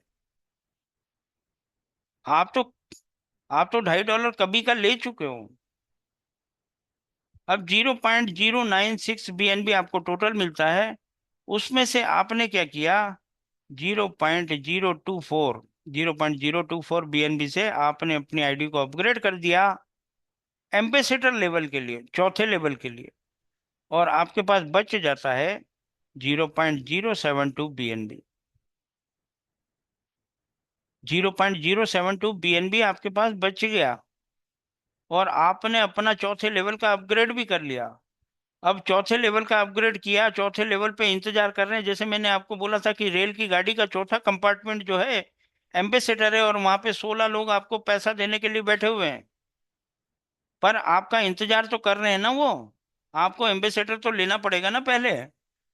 आप तो आप तो $2.5 कभी का ले चुके हो। अब 0.096 BNB आपको टोटल मिलता है, उसमें से आपने क्या किया? 0.024 से आपने अपनी आईडी को अपग्रेड कर दिया एम्बेसडर लेवल के लिए, चौथे लेवल के लिए। और आपके पास बच जाता है 0.072 BNB। 0.072 BNB आपके पास बच गया, और आपने अपना चौथे लेवल का अपग्रेड भी कर लिया। अब चौथे लेवल का अपग्रेड किया, चौथे लेवल पे इंतजार कर रहे हैं। जैसे मैंने आपको बोला था कि रेल की गाड़ी का चौथा कंपार्टमेंट जो है एम्बेसडर है, और वहां पे 16 लोग आपको पैसा देने के लिए बैठे हुए हैं। पर आपका इंतजार तो कर रहे हैं ना वो। आपको एम्बेसडर तो लेना पड़ेगा ना पहले।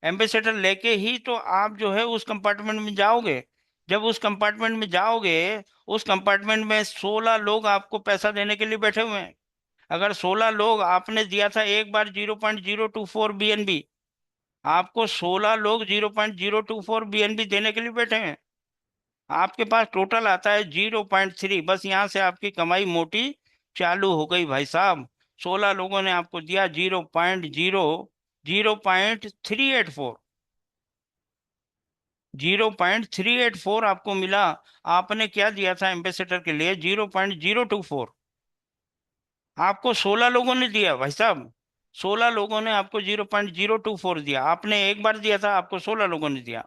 एम्बेसडर लेके ही तो आप जो है उस कंपार्टमेंट में जाओगे। जब उस कंपार्टमेंट में जाओगे, उस कंपार्टमेंट में 16 लोग आपको पैसा देने के लिए बैठे हुए हैं। अगर 16 लोग आपने दिया था एक बार 0.024 BNB, आपको 16 लोग 0.024 BNB देने के लिए बैठे हैं। आपके पास टोटल आता है 0.3। बस यहाँ से आपकी कमाई मोटी चालू हो गई भाई साहब। 16 लोगों ने आपको दिया 0.384। 0.384 आपको मिला। आपने क्या दिया था एम्बेसडर के लिए? 0.024। आपको 16 लोगों ने दिया भाई साहब। 16 लोगों ने आपको 0.024 दिया। आपने एक बार दिया था, आपको 16 लोगों ने दिया।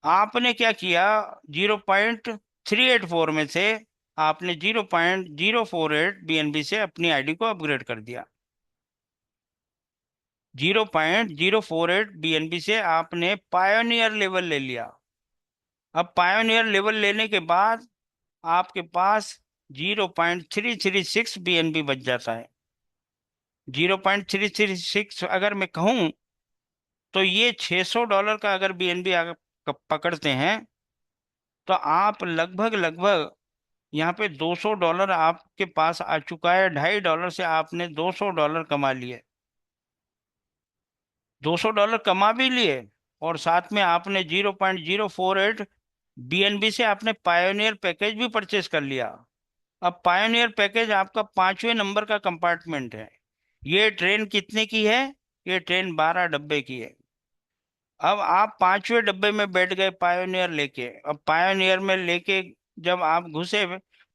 आपने क्या किया? 0.384 में से आपने 0.048 BNB से अपनी आईडी को अपग्रेड कर दिया। 0.048 BNB से आपने पायोनियर लेवल ले लिया। अब पायोनियर लेवल लेने के बाद आपके पास 0.336 BNB बच जाता है। 0.336 अगर मैं कहूँ तो ये $600 का अगर BNB आप पकड़ते हैं, तो आप लगभग लगभग यहाँ पे $200 आपके पास आ चुका है। $2.5 से आपने $200 कमा लिए। $200 कमा भी लिए, और साथ में आपने 0.048 BNB से आपने पायोनियर पैकेज भी परचेस कर लिया। अब पायोनियर पैकेज आपका 5वें नंबर का कंपार्टमेंट है। ये ट्रेन कितने की है? ये ट्रेन 12 डब्बे की है। अब आप 5वें डब्बे में बैठ गए पायोनियर लेके। अब पायोनियर में लेके जब आप घुसे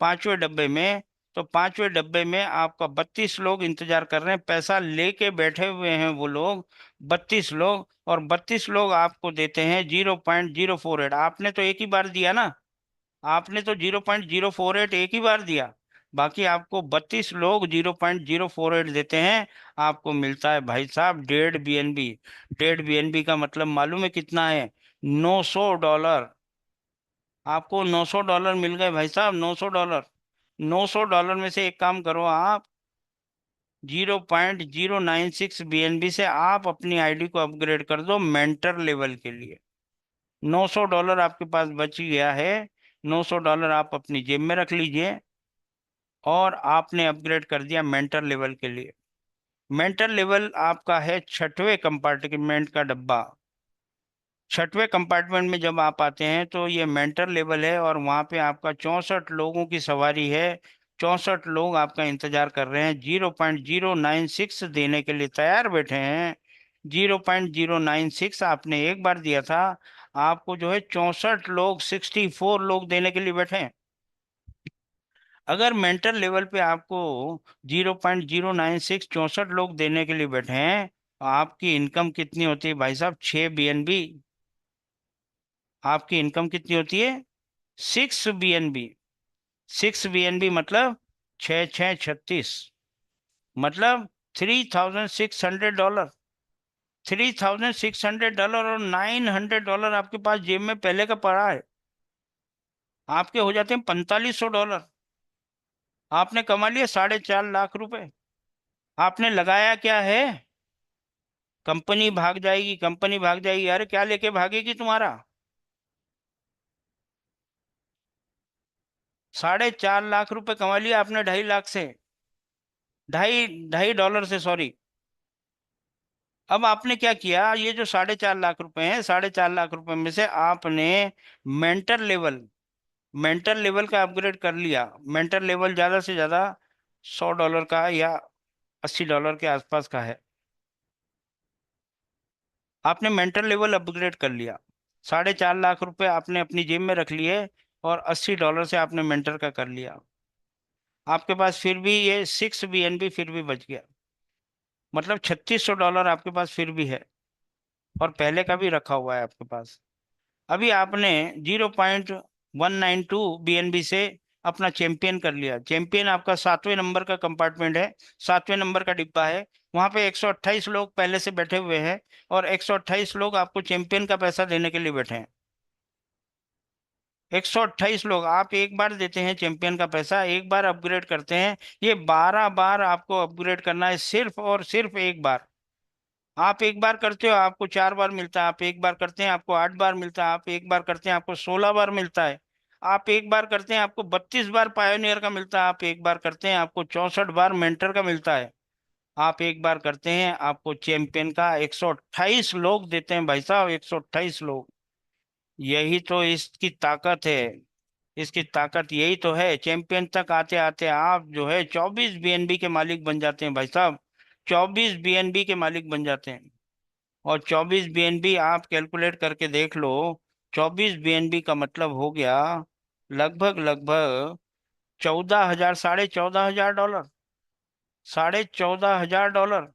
5वें डब्बे में, तो 5वें डब्बे में आपका 32 लोग इंतजार कर रहे हैं, पैसा लेके बैठे हुए हैं वो लोग 32 लोग। और 32 लोग आपको देते हैं 0.048। आपने तो एक ही बार दिया ना, आपने तो 0.048 एक ही बार दिया। बाकी आपको 32 लोग 0.048 देते हैं, आपको मिलता है भाई साहब 1.5 BNB। 1.5 BNB का मतलब मालूम है कितना है? $900। आपको $900 मिल गए भाई साहब, $900। $900 में से एक काम करो आप, 0.096 BNB से आप अपनी आईडी को अपग्रेड कर दो मेंटर लेवल के लिए। $900 आपके पास बच गया है। $900 आप अपनी जेब में रख लीजिए, और आपने अपग्रेड कर दिया मेंटर लेवल के लिए। मेंटर लेवल आपका है 6वें कंपार्टमेंट का डब्बा। 6वें कंपार्टमेंट में जब आप आते हैं तो ये मेंटर लेवल है, और वहाँ पे आपका 64 लोगों की सवारी है। 64 लोग आपका इंतजार कर रहे हैं, 0.096 देने के लिए तैयार बैठे हैं। 0.096 आपने एक बार दिया था, आपको जो है 64 लोग, 64 लोग देने के लिए बैठे हैं। अगर मेंटर लेवल पे आपको 0.096 64 लोग देने के लिए बैठे हैं, तो आपकी इनकम कितनी होती है भाई साहब? 6 BNB। आपकी इनकम कितनी होती है? 6 BNB। 6 BNB मतलब 6 6 36, मतलब $3,600। $3,600 और $900 आपके पास जेब में पहले का पड़ा है, आपके हो जाते हैं $4,500। आपने कमा लिया 4.5 लाख रुपए। आपने लगाया क्या है? कंपनी भाग जाएगी, कंपनी भाग जाएगी। अरे क्या लेके भागेगी तुम्हारा? 4.5 लाख रुपए कमा लिया आपने 2.5 लाख से, ढाई ढाई डॉलर से, सॉरी। अब आपने क्या किया? ये जो 4.5 लाख रुपए हैं, 4.5 लाख रुपए में से आपने मेंटर लेवल मेंटर लेवल का अपग्रेड कर लिया। मेंटर लेवल ज्यादा से ज्यादा $100 का या $80 के आसपास का है। आपने मेंटर लेवल अपग्रेड कर लिया, 4.5 लाख रुपए आपने अपनी जेब में रख लिए, और $80 से आपने मेंटर का कर लिया। आपके पास फिर भी ये 6 BNB फिर भी बच गया, मतलब $3,600 आपके पास फिर भी है, और पहले का भी रखा हुआ है आपके पास। अभी आपने 0.192 BNB से अपना चैंपियन कर लिया। चैंपियन आपका 7वें नंबर का कंपार्टमेंट है, 7वें नंबर का डिब्बा है। वहां पे 128 लोग पहले से बैठे हुए हैं, और 128 लोग आपको चैंपियन का पैसा देने के लिए बैठे हैं। 128 लोग, आप एक बार देते हैं चैंपियन का पैसा, एक बार अपग्रेड करते हैं। ये 12 बार आपको अपग्रेड करना है, सिर्फ और सिर्फ एक बार। आप एक बार करते हो आपको 4 बार मिलता है, आप एक बार करते हैं आपको 8 बार मिलता है, आप एक बार करते हैं आपको 16 बार मिलता है, आप एक बार करते हैं आपको 32 बार पायोनियर का मिलता है, आप एक बार करते हैं आपको 64 बार मेंटर का मिलता है, आप एक बार करते हैं आपको चैंपियन का 128 लोग देते हैं भाई साहब, 128 लोग। यही तो इसकी ताकत है। इसकी ताकत यही तो है। चैंपियन तक आते आते आप जो है 24 BNB के मालिक बन जाते हैं भाई साहब, 24 BNB के मालिक बन जाते हैं। और 24 BNB आप कैलकुलेट करके देख लो, 24 BNB का मतलब हो गया लगभग लगभग 14,000, $14,500। $14,500,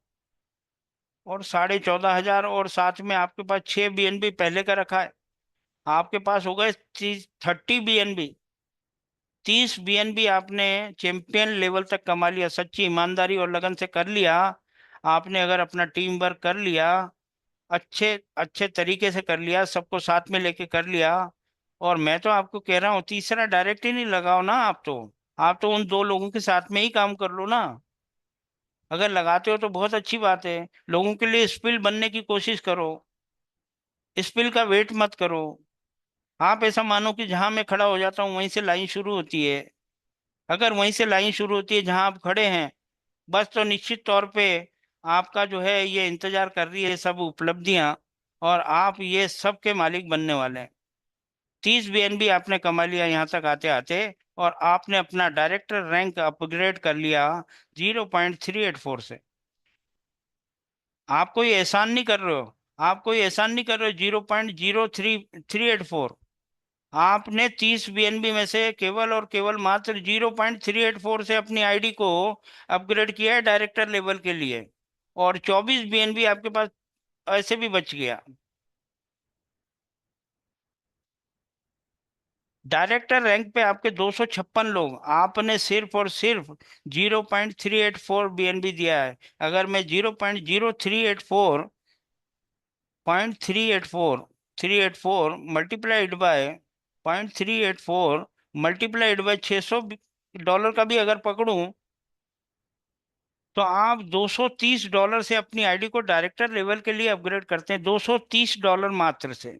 और 14,500, और साथ में आपके पास 6 BNB पहले का रखा है, आपके पास हो गए 30 BNB। 30 BNB आपने चैंपियन लेवल तक कमा लिया, सच्ची ईमानदारी और लगन से कर लिया। आपने अगर अपना टीम वर्क कर लिया, अच्छे अच्छे तरीके से कर लिया, सबको साथ में लेके कर लिया। और मैं तो आपको कह रहा हूँ तीसरा डायरेक्ट ही नहीं लगाओ ना, आप तो उन 2 लोगों के साथ में ही काम कर लो ना। अगर लगाते हो तो बहुत अच्छी बात है। लोगों के लिए स्पिल बनने की कोशिश करो, स्पिल का वेट मत करो। आप ऐसा मानो कि जहां मैं खड़ा हो जाता हूँ वहीं से लाइन शुरू होती है। अगर वहीं से लाइन शुरू होती है जहां आप खड़े हैं, बस, तो निश्चित तौर पे आपका जो है ये इंतजार कर रही है सब उपलब्धियां, और आप ये सब के मालिक बनने वाले हैं। 30 BNB आपने कमा लिया यहाँ तक आते आते, और आपने अपना डायरेक्टर रैंक अपग्रेड कर लिया 0.384 से। आप कोई एहसान नहीं कर रहे हो, आप कोई एहसान नहीं कर रहे हो। 0.03 384, आपने 30 BNB में से केवल और केवल मात्र 0.384 से अपनी आईडी को अपग्रेड किया है डायरेक्टर लेवल के लिए, और 24 BNB आपके पास ऐसे भी बच गया। डायरेक्टर रैंक पे आपके 256 लोग, आपने सिर्फ और सिर्फ 0.384 बीएनबी दिया है। अगर मैं 0.0384 मल्टीप्लाइड बाय 0.384 मल्टीप्लाइड बाय $600 का भी अगर पकड़ूं, तो आप $230 से अपनी आईडी को डायरेक्टर लेवल के लिए अपग्रेड करते हैं। $230 मात्र से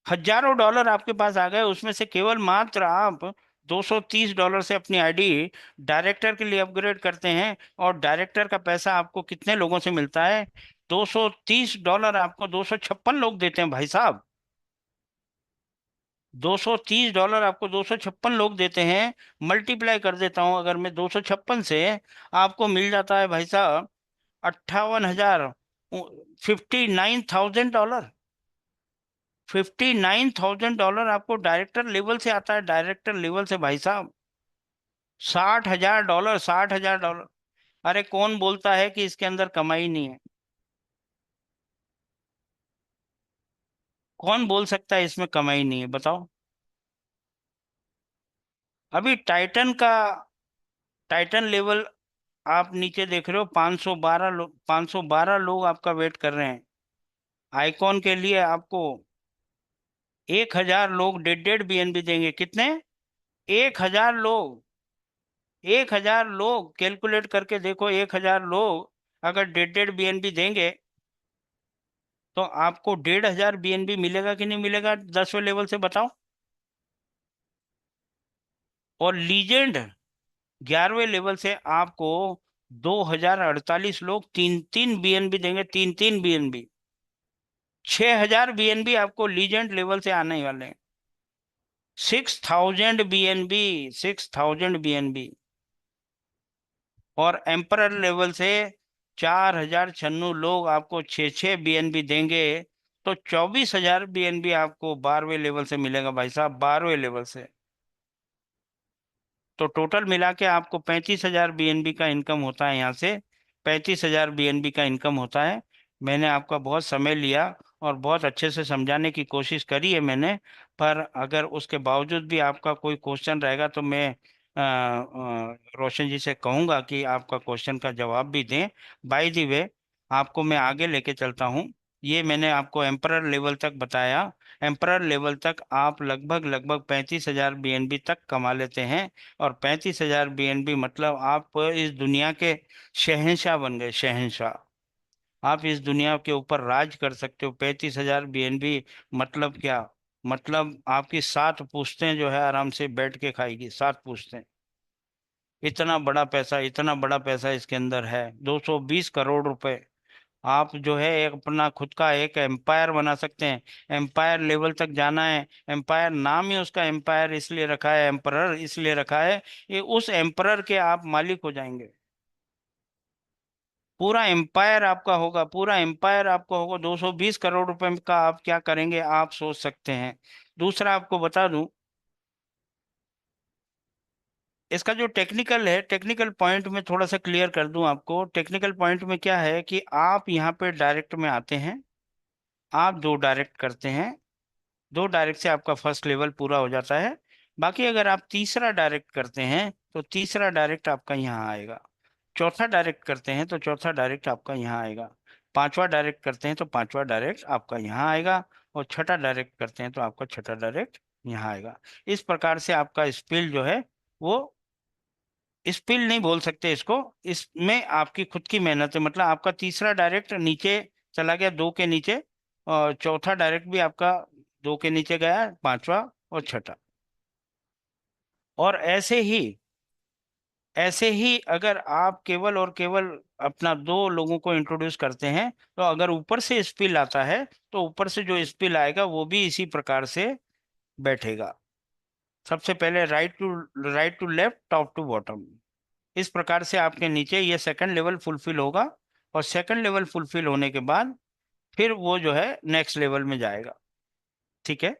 हजारों डॉलर आपके पास आ गए, उसमें से केवल मात्र आप $230 से अपनी आईडी डायरेक्टर के लिए अपग्रेड करते हैं। और डायरेक्टर का पैसा आपको कितने लोगों से मिलता है? $230 आपको 256 लोग देते हैं भाई साहब। $230 आपको 256 लोग देते हैं। मल्टीप्लाई कर देता हूं अगर मैं 256 से, आपको मिल जाता है भाई साहब 58,000, $59,000। $59,000 आपको डायरेक्टर लेवल से आता है, डायरेक्टर लेवल से भाई साहब। $60,000, $60,000। अरे कौन बोलता है कि इसके अंदर कमाई नहीं है? कौन बोल सकता है इसमें कमाई नहीं है, बताओ। अभी टाइटन लेवल आप नीचे देख रहे हो, 512 लोग आपका वेट कर रहे हैं। आइकॉन के लिए आपको 1,000 लोग 1.5 बीएनबी देंगे। कितने? 1,000 लोग। 1,000 लोग कैलकुलेट करके देखो, 1,000 लोग अगर 1.5 बीएनबी देंगे, तो आपको 1,500 बीएनबी मिलेगा कि नहीं मिलेगा 10वें लेवल से, बताओ। और लीजेंड 11वें लेवल से आपको 2,048 लोग 3-3 बीएनबी देंगे, 3-3 बीएनबी। 6,000 बीएनबी आपको लीजेंड लेवल से आने वाले हैं। 6,000 बीएनबी, 6,000 बीएनबी। और एम्परर लेवल से 4,096 लोग आपको 6-6 बीएनबी देंगे, तो 24,000 बीएनबी आपको 12वें लेवल से मिलेगा भाई साहब, 12वें लेवल से। तो टोटल मिला के आपको 35,000 बीएनबी का इनकम होता है यहाँ से। 35,000 बीएनबी का इनकम होता है। मैंने आपका बहुत समय लिया और बहुत अच्छे से समझाने की कोशिश करी है मैंने। पर अगर उसके बावजूद भी आपका कोई क्वेश्चन रहेगा, तो मैं रोशन जी से कहूँगा कि आपका क्वेश्चन का जवाब भी दें। बाय द वे, आपको मैं आगे लेके चलता हूँ। ये मैंने आपको एम्परर लेवल तक बताया। एम्परर लेवल तक आप लगभग लगभग 35,000 बीएनबी तक कमा लेते हैं। और 35,000 बीएनबी मतलब आप इस दुनिया के शहंशाह बन गए, शहंशाह। आप इस दुनिया के ऊपर राज कर सकते हो। 35,000 बीएनबी मतलब क्या? मतलब आपकी 7 पुश्तें जो है आराम से बैठ के खाएगी, 7 पुश्तें। इतना बड़ा पैसा, इतना बड़ा पैसा इसके अंदर है। 220 करोड़ रुपए। आप जो है एक अपना खुद का एक एम्पायर बना सकते हैं। एम्पायर लेवल तक जाना है। एम्पायर नाम ही उसका एम्पायर इसलिए रखा है, एम्परर इसलिए रखा है, ये उस एम्परर के आप मालिक हो जाएंगे। पूरा एम्पायर आपका होगा, पूरा एम्पायर आपका होगा। 220 करोड़ रुपए का आप क्या करेंगे, आप सोच सकते हैं। दूसरा आपको बता दूं, इसका जो टेक्निकल है, टेक्निकल पॉइंट में थोड़ा सा क्लियर कर दूं आपको। टेक्निकल पॉइंट में क्या है कि आप यहाँ पे डायरेक्ट में आते हैं, आप 2 डायरेक्ट करते हैं। 2 डायरेक्ट से आपका फर्स्ट लेवल पूरा हो जाता है। बाकी अगर आप तीसरा डायरेक्ट करते हैं, तो तीसरा डायरेक्ट आपका यहाँ आएगा। चौथा डायरेक्ट करते हैं तो चौथा डायरेक्ट आपका यहाँ आएगा। पांचवा डायरेक्ट करते हैं तो पांचवा डायरेक्ट आपका यहाँ आएगा। और छठा डायरेक्ट करते हैं तो आपका छठा डायरेक्ट यहाँ आएगा। इस प्रकार से आपका स्पिल जो है वो, स्पिल नहीं बोल सकते इसको, इसमें आपकी खुद की मेहनत है। मतलब आपका तीसरा डायरेक्ट नीचे चला गया, 2 के नीचे। और चौथा डायरेक्ट भी आपका 2 के नीचे गया, पांचवा और छठा। और ऐसे ही अगर आप केवल और केवल अपना 2 लोगों को इंट्रोड्यूस करते हैं, तो अगर ऊपर से स्पिल आता है, तो ऊपर से जो स्पिल आएगा वो भी इसी प्रकार से बैठेगा। सबसे पहले right to left, top to bottom. इस प्रकार से आपके नीचे ये सेकंड लेवल फुलफिल होगा। और सेकंड लेवल फुलफिल होने के बाद फिर वो जो है नेक्स्ट लेवल में जाएगा। ठीक है।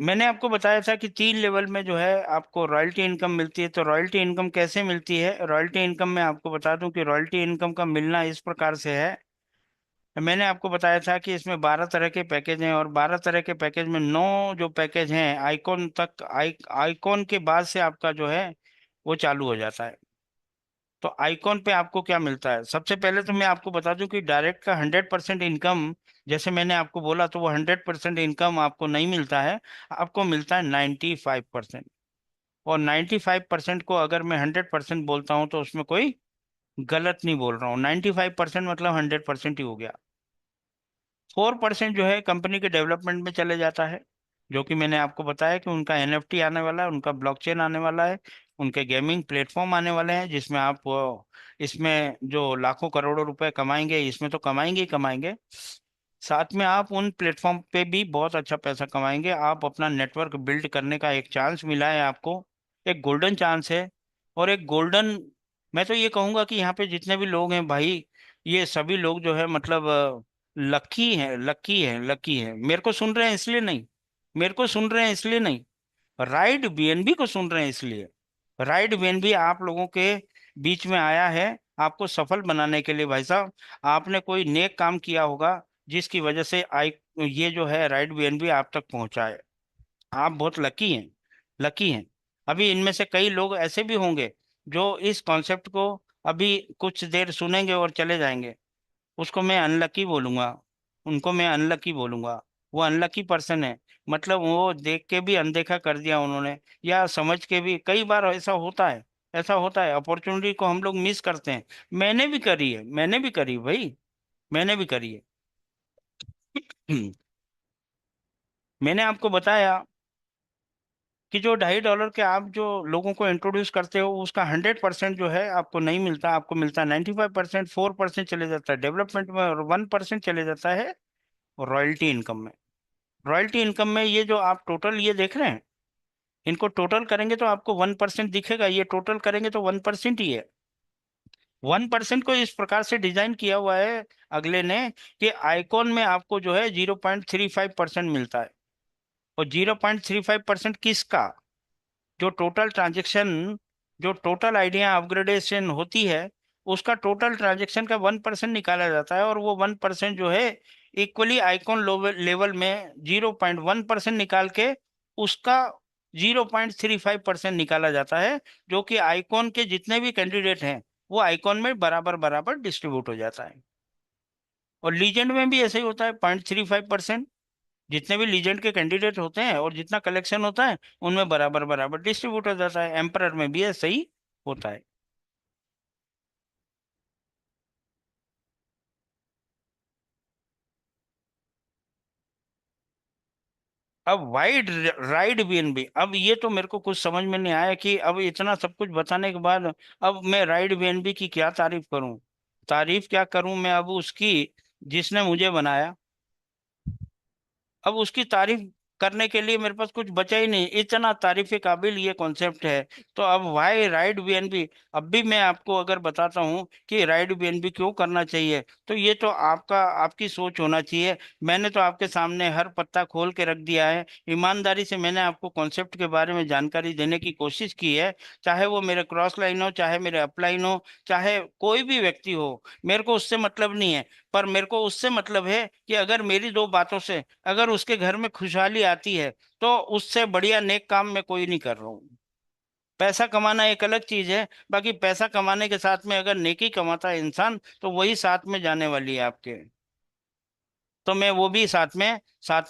मैंने आपको बताया था कि 3 लेवल में जो है आपको रॉयल्टी इनकम मिलती है। तो रॉयल्टी इनकम कैसे मिलती है? रॉयल्टी इनकम में आपको बता दूं कि रॉयल्टी इनकम का मिलना इस प्रकार से है। मैंने आपको बताया था कि इसमें 12 तरह के पैकेज हैं, और 12 तरह के पैकेज में 9 जो पैकेज हैं आइकॉन तक, आइकॉन के बाद से आपका जो है वो चालू हो जाता है। तो आइकॉन पे आपको क्या मिलता है? सबसे पहले तो मैं आपको बता दूं कि डायरेक्ट का 100% इनकम, जैसे मैंने आपको बोला, तो वो 100% इनकम आपको नहीं मिलता है, आपको मिलता है 95%। और 95% को अगर मैं 100% बोलता हूँ तो उसमें कोई गलत नहीं बोल रहा हूँ। 95% मतलब 100% ही हो गया। 4% जो है कंपनी के डेवलपमेंट में चले जाता है, जो कि मैंने आपको बताया कि उनका एनएफटी आने वाला है, उनका ब्लॉकचेन आने वाला है, उनके गेमिंग प्लेटफॉर्म आने वाले हैं, जिसमें आप इसमें जो लाखों करोड़ों रुपए कमाएंगे, इसमें तो कमाएंगे ही कमाएंगे, साथ में आप उन प्लेटफॉर्म पे भी बहुत अच्छा पैसा कमाएंगे। आप अपना नेटवर्क बिल्ड करने का एक चांस मिला है आपको, एक गोल्डन चांस है। और एक गोल्डन, मैं तो ये कहूंगा कि यहाँ पे जितने भी लोग हैं भाई, ये सभी लोग जो है मतलब लकी हैं, लकी हैं, लकी हैं। मेरे को सुन रहे हैं इसलिए नहीं, मेरे को सुन रहे हैं इसलिए नहीं, राइड बीएनबी को सुन रहे हैं इसलिए। राइड बीएनबी आप लोगों के बीच में आया है आपको सफल बनाने के लिए। भाई साहब, आपने कोई नेक काम किया होगा जिसकी वजह से आई, ये जो है राइड बीएनबी आप तक पहुंचा है। आप बहुत लकी हैं, लकी हैं। अभी इनमें से कई लोग ऐसे भी होंगे जो इस कॉन्सेप्ट को अभी कुछ देर सुनेंगे और चले जाएंगे, उसको मैं अनलकी बोलूंगा, उनको मैं अनलकी बोलूंगा। वो अनलकी पर्सन है, मतलब वो देख के भी अनदेखा कर दिया उन्होंने, या समझ के भी। कई बार ऐसा होता है, ऐसा होता है, अपॉर्चुनिटी को हम लोग मिस करते हैं। मैंने भी करी है, मैंने भी करी भाई, मैंने भी करी है। मैंने आपको बताया कि जो $2.5 के आप जो लोगों को इंट्रोड्यूस करते हो, उसका 100% जो है आपको नहीं मिलता, आपको मिलता है 95%। 4% चले जाता है डेवलपमेंट में, और 1% चले जाता है रॉयल्टी इनकम में। रॉयल्टी इनकम में ये जो आप टोटल ये देख रहे हैं, इनको टोटल करेंगे तो आपको 1% दिखेगा, ये टोटल करेंगे तो 1% ही है। 1% को इस प्रकार से डिजाइन किया हुआ है अगले ने, कि आइकॉन में आपको जो है 0.35% मिलता है। और 0.35% किसका? जो टोटल ट्रांजेक्शन, जो टोटल आइडिया अपग्रेडेशन होती है, उसका टोटल ट्रांजेक्शन का 1% निकाला जाता है। और वो 1% जो है इक्वली आइकॉन लेवल में 0.1% निकाल के उसका 0.35% निकाला जाता है, जो कि आइकॉन के जितने भी कैंडिडेट हैं वो आइकॉन में बराबर बराबर डिस्ट्रीब्यूट हो जाता है। और लीजेंड में भी ऐसे ही होता है, 0.35%। जितने भी लीजेंड के कैंडिडेट होते हैं और जितना कलेक्शन होता है उनमें बराबर बराबर डिस्ट्रीब्यूट हो जाता है। एम्परर में भी ऐसा ही होता है। अब वाइड राइड बीएनबी, अब ये तो मेरे को कुछ समझ में नहीं आया कि अब इतना सब कुछ बताने के बाद अब मैं राइड बीएनबी की क्या तारीफ करूं? तारीफ क्या करूं मैं अब उसकी, जिसने मुझे बनाया। अब उसकी तारीफ करने के लिए मेरे पास कुछ बचा ही नहीं, इतना तारीफ के काबिल ये कॉन्सेप्ट है। तो अब वाई राइड बीएनबी, अब भी मैं आपको अगर बताता हूँ कि राइड बीएनबी क्यों करना चाहिए, तो ये तो आपका, आपकी सोच होना चाहिए। मैंने तो आपके सामने हर पत्ता खोल के रख दिया है, ईमानदारी से मैंने आपको कॉन्सेप्ट के बारे में जानकारी देने की कोशिश की है। चाहे वो मेरे क्रॉस लाइन हो, चाहे मेरे अपलाइन हो, चाहे कोई भी व्यक्ति हो, मेरे को उससे मतलब नहीं है। पर मेरे को उससे मतलब है कि अगर मेरी दो बातों से अगर उसके घर में खुशहाली आती है, तो उससे बढ़िया नेक काम मैं कोई नहीं कर रहा हूँ। पैसा कमाना एक अलग चीज है, बाकी पैसा कमाने के साथ में अगर नेकी कमाता है इंसान, तो वही साथ में जाने वाली है आपके। तो मैं वो भी साथ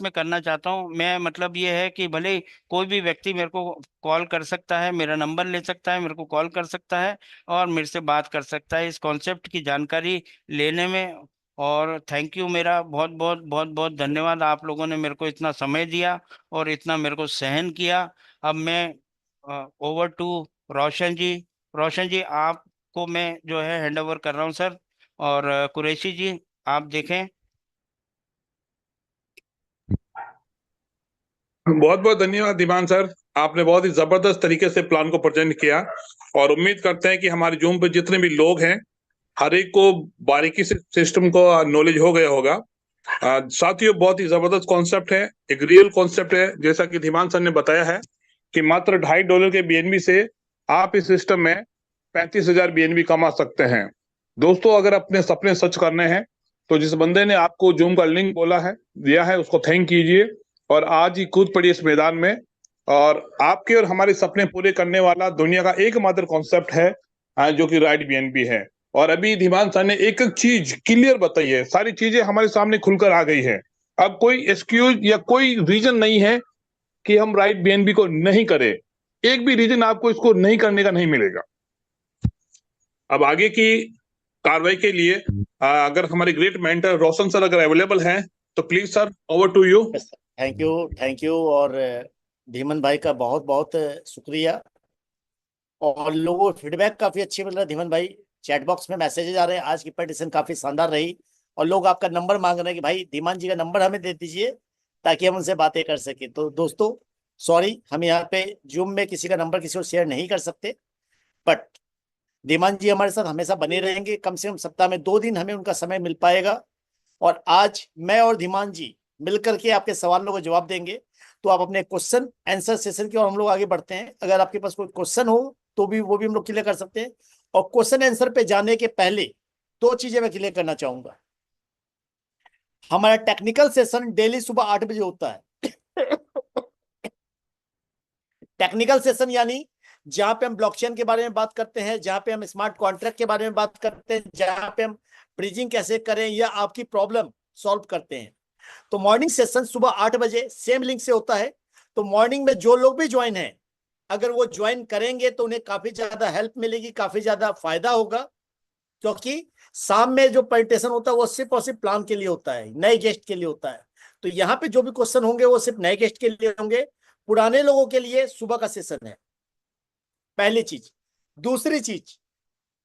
में करना चाहता हूँ। मैं मतलब ये है कि भले कोई भी व्यक्ति मेरे को कॉल कर सकता है, मेरा नंबर ले सकता है, मेरे को कॉल कर सकता है और मेरे से बात कर सकता है इस कॉन्सेप्ट की जानकारी लेने में। और थैंक यू, मेरा बहुत बहुत बहुत बहुत धन्यवाद, आप लोगों ने मेरे को इतना समय दिया और इतना मेरे को सहन किया। अब मैं ओवर टू रोशन जी। रोशन जी, आपको मैं जो है हैंड ओवर कर रहा हूँ सर। और कुरैशी जी, आप देखें। बहुत बहुत धन्यवाद दीवान सर, आपने बहुत ही जबरदस्त तरीके से प्लान को प्रेजेंट किया। और उम्मीद करते हैं कि हमारे जूम पे जितने भी लोग हैं, हर एक को बारीकी से सिस्टम को नॉलेज हो गया होगा। साथियों, बहुत ही जबरदस्त कॉन्सेप्ट है, एक रियल कॉन्सेप्ट है। जैसा कि धीमान सर ने बताया है कि मात्र $2.5 के बीएनबी से आप इस सिस्टम में 35,000 बीएनबी कमा सकते हैं। दोस्तों, अगर अपने सपने सच करने हैं तो जिस बंदे ने आपको जूम का लिंक बोला है, दिया है, उसको थैंक कीजिए और आज ही कूद पड़िए इस मैदान में। और आपके और हमारे सपने पूरे करने वाला दुनिया का एकमात्र कॉन्सेप्ट है, जो कि राइट बीएनबी है। और अभी धीमान सर ने एक एक चीज क्लियर बताई है, सारी चीजें हमारे सामने खुलकर आ गई है। अब कोई एक्सक्यूज या कोई रीजन नहीं है कि हम राइट बीएनबी को नहीं करें। एक भी रीजन आपको इसको नहीं करने का नहीं मिलेगा। अब आगे की कार्रवाई के लिए अगर हमारे ग्रेट मेंटर रोशन सर अगर अवेलेबल हैं तो please sir, over to you. Thank you, thank you. और धीमन भाई का बहुत बहुत शुक्रिया। और लोगों को फीडबैक काफी अच्छी मिल रहा है। धीमन भाई, चैट बॉक्स में मैसेजेस आ रहे हैं, आज की पटिशन काफी शानदार रही। और लोग आपका नंबर मांग रहे हैं कि भाई धीमान जी का नंबर हमें दे दीजिए ताकि हम उनसे बातें कर सके। तो दोस्तों सॉरी, हम यहाँ पे जूम में किसी का नंबर किसी को शेयर नहीं कर सकते, बट धीमान जी हमारे साथ हमेशा बने रहेंगे। कम से कम सप्ताह में 2 दिन हमें उनका समय मिल पाएगा। और आज मैं और धीमान जी मिलकर के आपके सवालों को जवाब देंगे। तो आप अपने क्वेश्चन आंसर सेशन की ओर हम लोग आगे बढ़ते हैं। अगर आपके पास कोई क्वेश्चन हो तो भी वो भी हम लोग क्लियर कर सकते हैं। और क्वेश्चन आंसर पे जाने के पहले 2 चीजें मैं क्लियर करना चाहूंगा। हमारा टेक्निकल सेशन डेली सुबह 8 बजे होता है। टेक्निकल सेशन यानी जहां पे हम ब्लॉकचेन के बारे में बात करते हैं, जहां पे हम स्मार्ट कॉन्ट्रैक्ट के बारे में बात करते हैं, जहां पे हम ब्रिजिंग कैसे करें या आपकी प्रॉब्लम सॉल्व करते हैं। तो मॉर्निंग सेशन सुबह 8 बजे सेम लिंक से होता है। तो मॉर्निंग में जो लोग भी ज्वाइन हैं, अगर वो ज्वाइन करेंगे तो उन्हें काफी ज्यादा हेल्प मिलेगी, काफी ज्यादा फायदा होगा। क्योंकि शाम में जो प्रेजेंटेशन होता है वो सिर्फ और सिर्फ प्लान के लिए होता है, नए गेस्ट के लिए होता है। तो यहाँ पे जो भी क्वेश्चन होंगे वो सिर्फ नए गेस्ट के लिए होंगे, पुराने लोगों के लिए सुबह का सेशन है, पहली चीज। दूसरी चीज,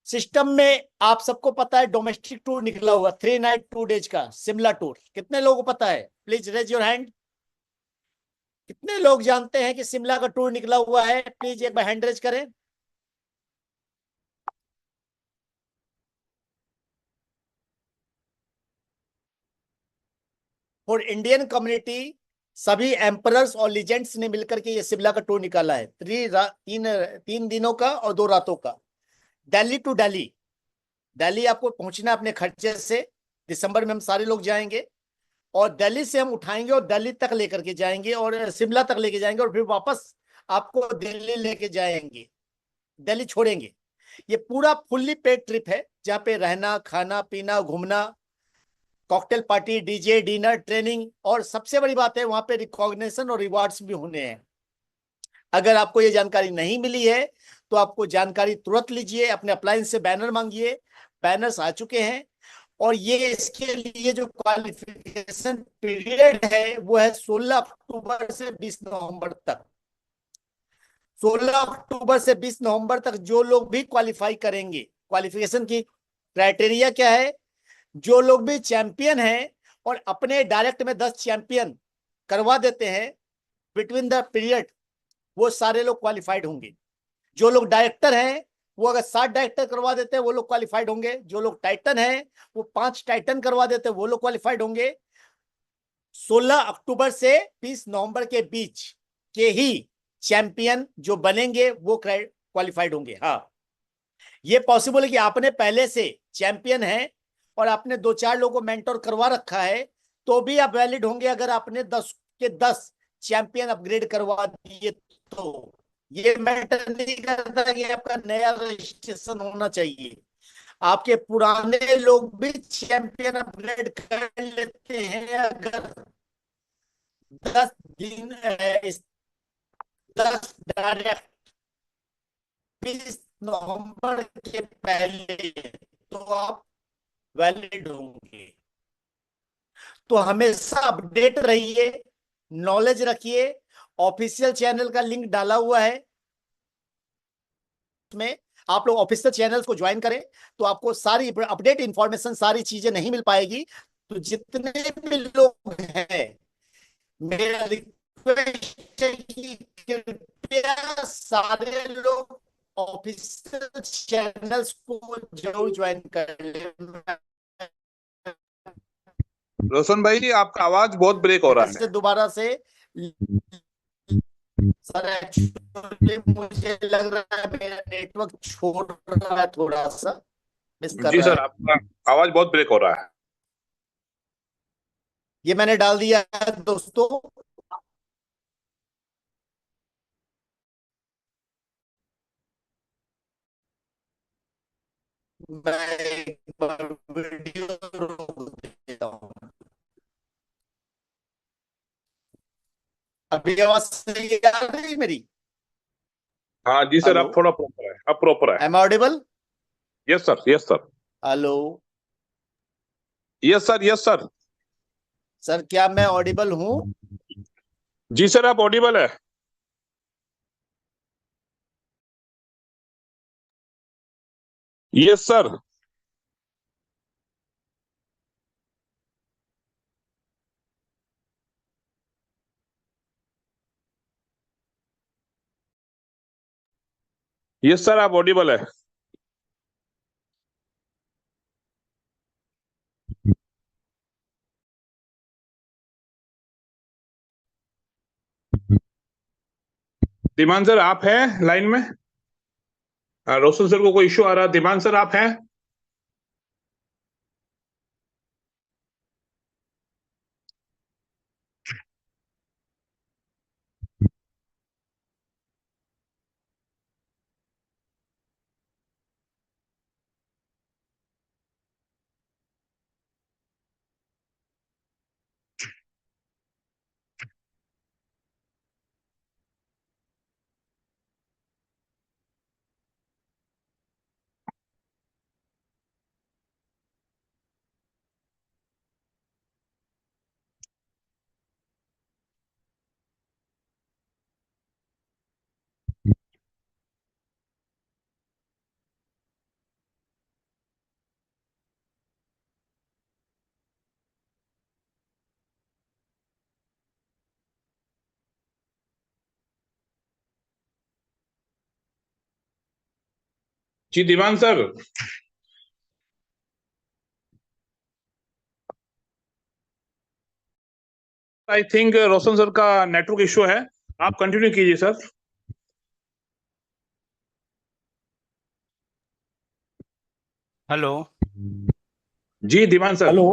सिस्टम में आप सबको पता है डोमेस्टिक टूर निकला हुआ 3 नाइट 2 डेज का शिमला टूर। कितने लोगों को पता है? Please raise your hand. कितने लोग जानते हैं कि शिमला का टूर निकला हुआ है? प्लीज एक बार हैंड रेज करें। फॉर इंडियन कम्युनिटी सभी एम्परर्स और लीजेंड्स ने मिलकर के ये शिमला का टूर निकाला है। 3 दिनों का और 2 रातों का, दिल्ली टू दिल्ली। दिल्ली आपको पहुंचना अपने खर्चे से। दिसंबर में हम सारे लोग जाएंगे और दिल्ली से हम उठाएंगे और दिल्ली तक लेकर के जाएंगे और शिमला तक लेके जाएंगे और फिर वापस आपको दिल्ली लेके जाएंगे, दिल्ली छोड़ेंगे। ये पूरा फुल्ली पेड ट्रिप है जहाँ पे रहना, खाना पीना, घूमना, cocktail party, DJ, dinner, training और सबसे बड़ी बात है वहां पे रिकॉग्निशन और रिवार्ड्स भी होने हैं। अगर आपको ये जानकारी नहीं मिली है तो आपको जानकारी तुरंत लीजिए, अपने अप्लायंस से बैनर मांगिए। बैनर्स आ चुके हैं और ये इसके लिए जो क्वालिफिकेशन पीरियड है वो है 16 अक्टूबर से 20 नवंबर तक। 16 अक्टूबर से 20 नवंबर तक जो लोग भी क्वालिफाई करेंगे, क्वालिफिकेशन की क्राइटेरिया क्या है? जो लोग भी चैंपियन हैं और अपने डायरेक्ट में 10 चैंपियन करवा देते हैं बिटवीन द पीरियड, वो सारे लोग क्वालिफाइड होंगे। जो लोग डायरेक्टर हैं वो अगर 7 डायरेक्टर करवा देते हैं वो लोग क्वालिफाइड होंगे। जो लोग टाइटन हैं वो 5 टाइटन करवा देते हैं वो लोग क्वालिफाइड होंगे। 16 अक्टूबर से 20 नवंबर के बीच के ही चैंपियन जो बनेंगे वो क्वालिफाइड होंगे। हाँ, ये पॉसिबल है कि आपने पहले से चैंपियन है और आपने 2-4 लोगों को मेंटोर करवा रखा है तो भी आप वैलिड होंगे। अगर आपने 10 के 10 चैंपियन अपग्रेड करवा दिए तो ये मैटर नहीं करता कि आपका नया रजिस्ट्रेशन होना चाहिए। आपके पुराने लोग भी चैंपियन अपग्रेड कर लेते हैं अगर 10 दिन 10 डायरेक्ट 20 नवंबर के पहले तो आप वैलिड होंगे। तो हमेशा अपडेट रहिए, नॉलेज रखिए। ऑफिशियल चैनल का लिंक डाला हुआ है, उसमें आप लोग ऑफिशियल चैनल्स को ज्वाइन करें तो आपको सारी अपडेट इंफॉर्मेशन, सारी चीजें नहीं मिल पाएगी। तो जितने भी लोग हैं, मेरा रिक्वेस्ट है कि कृपया सारे लोग ऑफिशियल चैनल्स को जरूर ज्वाइन कर ले। रोशन भाई, आपका आवाज बहुत ब्रेक हो रहा है। से दोबारा से सर, एक्चुअली मुझे लग रहा है मेरा नेटवर्क छोड़ रहा है, थोड़ा सा मिस कर जी रहा सर, है। आपका आवाज बहुत ब्रेक हो रहा है। ये मैंने डाल दिया है दोस्तों। मैं एक बार वीडियो रोक देता हूँ। अभी आवाज सही आ रही है मेरी? हाँ जी सर, हेलो, अब थोड़ा प्रॉपर है, अब प्रॉपर है। Am audible? Yes sir, yes sir. Hello yes sir, yes sir. Sir, क्या मैं ऑडिबल हूँ? जी सर, आप ऑडिबल है। Yes sir. यस सर, आप ऑडिबल है। धीमान सर, आप हैं लाइन में? रोशन सर को कोई इश्यू आ रहा है। धीमान सर, आप हैं? जी Dhiman sir. I think Roshan sir का नेटवर्क इश्यू है। आप कंटिन्यू कीजिए सर। हेलो। जी धीमान सर। हेलो।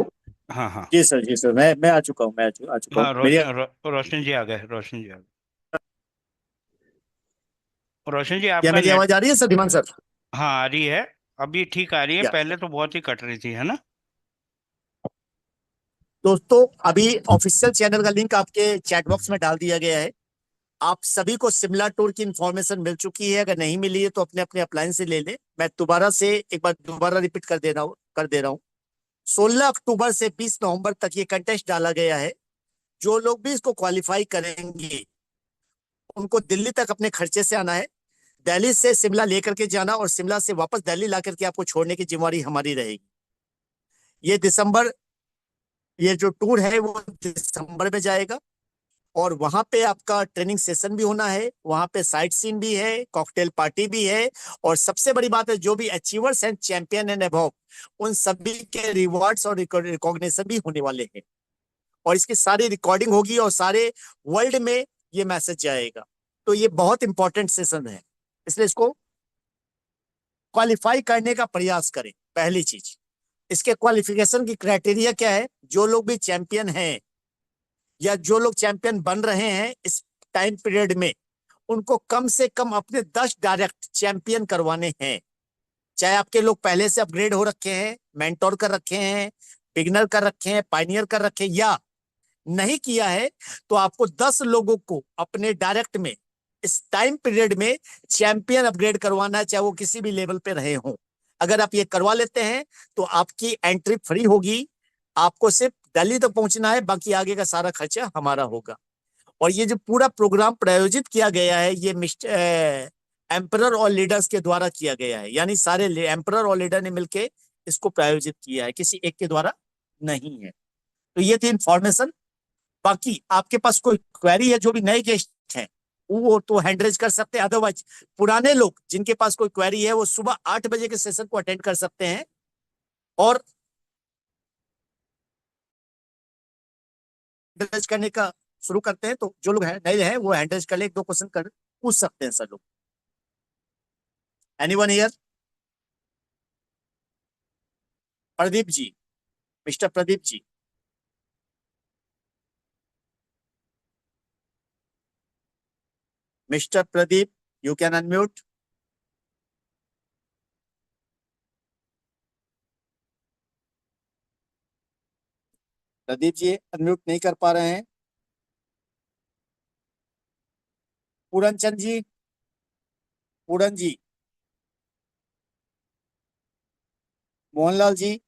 हाँ हाँ। जी सर, जी सर, मैं आ चुका हूँ, मैं आ चुका हूँ। हाँ, मेरी रोशन जी आ गए, रोशन जी आ गए। रोशन जी, क्या आपका मेरी नेट। आवाज आ रही है सर, धीमान सर? हाँ, आ रही है। अभी ठीक आ रही है, या पहले तो बहुत ही कट रही थी, है ना? दोस्तों, अभी ऑफिशियल चैनल का लिंक आपके चैट बॉक्स में डाल दिया गया है। आप सभी को शिमला टूर की इंफॉर्मेशन मिल चुकी है। अगर नहीं मिली है तो अपने अपने अप्लायंस से ले लें। मैं दोबारा से एक बार दोबारा रिपीट कर दे रहा हूँ। 16 अक्टूबर से 20 नवंबर तक ये कंटेस्ट डाला गया है। जो लोग भी इसको क्वालिफाई करेंगे उनको दिल्ली तक अपने खर्चे से आना है। दिल्ली से शिमला लेकर के जाना और शिमला से वापस दिल्ली ला करके आपको छोड़ने की जिम्मेवारी हमारी रहेगी। ये दिसंबर, ये जो टूर है वो दिसंबर में जाएगा। और वहां पे आपका ट्रेनिंग सेशन भी होना है, वहां पे साइट सीन भी है, कॉकटेल पार्टी भी है। और सबसे बड़ी बात है, जो भी achievers and champion and above, उन सभी के रिवॉर्ड्स और रिकॉग्निशन भी होने वाले हैं। और इसकी सारी रिकॉर्डिंग होगी और सारे वर्ल्ड में ये मैसेज जाएगा। तो ये बहुत इंपॉर्टेंट सेशन है, इसलिए इसको क्वालिफाई करने का प्रयास करें। पहली चीज, इसके क्वालिफिकेशन की क्राइटेरिया क्या है? जो लोग भी चैंपियन हैं या जो लोग चैंपियन बन रहे हैं इस टाइम पीरियड में, उनको कम से कम अपने 10 डायरेक्ट चैंपियन करवाने हैं। चाहे आपके लोग पहले से अपग्रेड हो रखे हैं, मेंटोर कर रखे हैं, बिगनर कर रखे हैं, पाइनियर कर रखे हैं, या नहीं किया है, तो आपको 10 लोगों को अपने डायरेक्ट में इस टाइम पीरियड में चैंपियन अपग्रेड करवाना है, चाहे वो किसी भी लेवल पे रहे हों। अगर आप ये करवा लेते हैं तो आपकी एंट्री फ्री होगी। आपको सिर्फ दिल्ली तक पहुंचना है, बाकी आगे का सारा खर्चा हमारा होगा। और ये जो पूरा प्रोग्राम प्रायोजित किया गया है, ये मिस्टर एम्परर और लीडर्स के द्वारा किया गया है। यानी सारे एम्परर और लीडर ने मिलकर इसको प्रायोजित किया है, किसी एक के द्वारा नहीं है। तो ये थी इंफॉर्मेशन। बाकी आपके पास कोई क्वेरी है, जो भी नए गेस्ट हैं वो तो हैंड रेज कर सकते हैं। अदरवाइज पुराने लोग जिनके पास कोई क्वेरी है वो सुबह 8 बजे के सेशन को अटेंड कर सकते हैं। और हैंड करने का शुरू करते हैं, तो जो लोग नए हैं वो हैंड कर ले, एक दो क्वेश्चन कर पूछ सकते हैं सर लोग। Anyone here? Pradeep ji, mister Pradeep ji. Mister Pradeep, you can unmute. Pradeep ji unmute नहीं कर पा रहे हैं। Puran Chand ji, Puran ji, Mohanlal ji,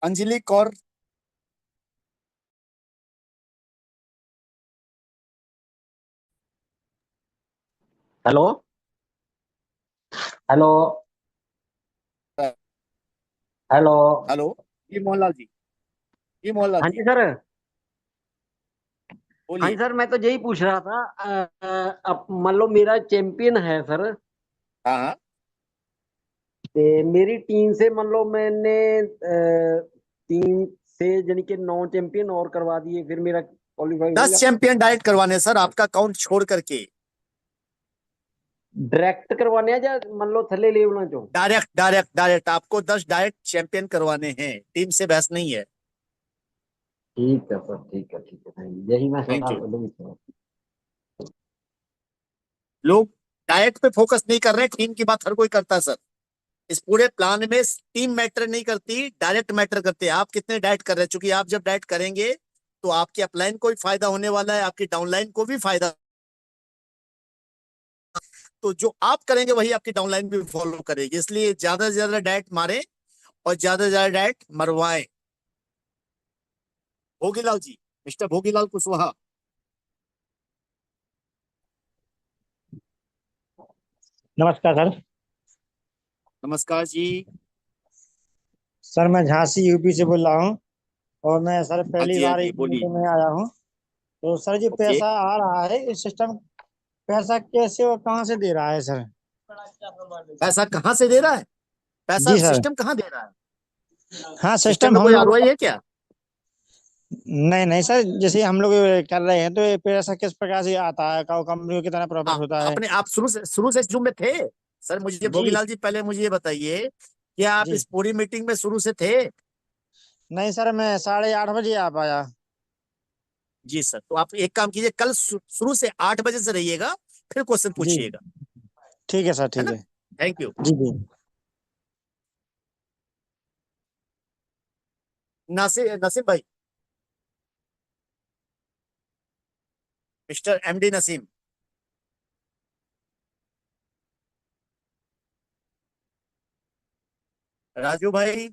Anjali Kaur, hello hello hello. Hello जी मोहनलाल जी, जी मोहनलाल हाँ जी जी सर। हाँ जी बोलिए। सर, मैं तो यही पूछ रहा था। अब मान लो मेरा चैंपियन है सर, हाँ हाँ, ते मेरी टीम से मान लो मैंने 3 से यानी कि 9 चैंपियन और करवा दिए, फिर मेरा क्वालिफाई हो 10 गया। चैंपियन डायरेक्ट करवाने हैं सर, आपका काउंट छोड़ करके। डायरेक्ट करवाने हैं या मान लो थले लेवल चो? डायरेक्ट डायरेक्ट डायरेक्ट आपको 10 डायरेक्ट चैंपियन करवाने हैं, टीम से बहस नहीं है। ठीक है सर, ठीक है ठीक है, यही मैं थैंक सवाल यू। पूछ। लोग डायरेक्ट पे फोकस नहीं कर रहे, टीम की बात हर कोई करता है सर। इस पूरे प्लान में टीम मैटर नहीं करती, डायरेक्ट मैटर करते हैं। आप कितने डायरेक्ट कर रहे हैं, क्योंकि आप जब डायरेक्ट करेंगे तो आपकी अपलाइन को भी फायदा होने वाला है, आपकी डाउनलाइन को भी फायदा। तो जो आप करेंगे वही आपकी डाउनलाइन भी फॉलो करेगी, इसलिए ज्यादा से ज्यादा डायरेक्ट मारे और ज्यादा से ज्यादा डायरेक्ट मरवाएं। भोगीलाल जी, मिस्टर भोगीलाल कुशवाहा। नमस्कार सर। नमस्कार जी। सर मैं झांसी यूपी से बोल रहा हूँ और मैं सर हाँ पहली जी, हाँ बार जी इस बोलिए। मीटिंग में आया हूँ। तो सर जी ओके। पैसा आ रहा है इस सिस्टम, पैसा कैसे और कहाँ से दे रहा है सर? पैसा कहाँ से दे रहा है? पैसा जी सर। सिस्टम कहाँ दे रहा है? हाँ सिस्टम सिस्टम में हम कोई लोग। आरओआई है क्या? नहीं नहीं सर, जैसे हम लोग कर रहे हैं तो ये पैसा किस प्रकार से आता है, कंपनी को कितना प्रॉफिट होता है? आपने आप शुरू से जूम में थे? सर मुझे जी भोगीलाल जी पहले मुझे ये बताइए, क्या आप जी। इस पूरी मीटिंग में शुरू से थे? नहीं सर, मैं 8:30 बजे आ पाया। जी सर, तो आप एक काम कीजिए, कल शुरू से 8 बजे से रहिएगा, फिर क्वेश्चन जी पूछिएगा। ठीक है सर, है ठीक ना? है। Thank you. जी जी। नासिर नसीम भाई, मिस्टर एमडी नसीम। राजू भाई,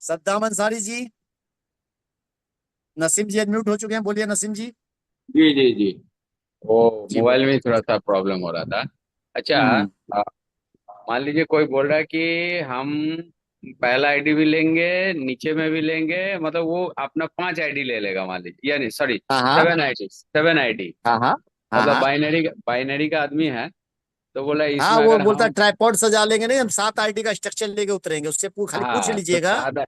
सद्दाम अंसारी जी। नसीम जी अनम्यूट हो चुके हैं, बोलिए नसीम जी। जी जी जी। वो जी मोबाइल बोलिए। में थोड़ा सा प्रॉब्लम हो रहा था। अच्छा। हम्म। आ, मान लीजिए कोई बोल रहा है कि हम पहला आईडी भी लेंगे, नीचे में भी लेंगे, मतलब वो अपना 5 आईडी ले लेगा मान लीजिए, यानी सॉरी हाँ हाँ 7 आईडी। हाँ हाँ हाँ मतलब हाँ बाइनरी बाइनरी का आदमी है। तो बोला हाँ, इसमें वो अगर बोलता है हम ट्राइपॉड सजा लेंगे, नहीं हम 7 आईडी का स्ट्रक्चर लेके उतरेंगे, उससे खाली पूछ हाँ तो लीजिएगा। 7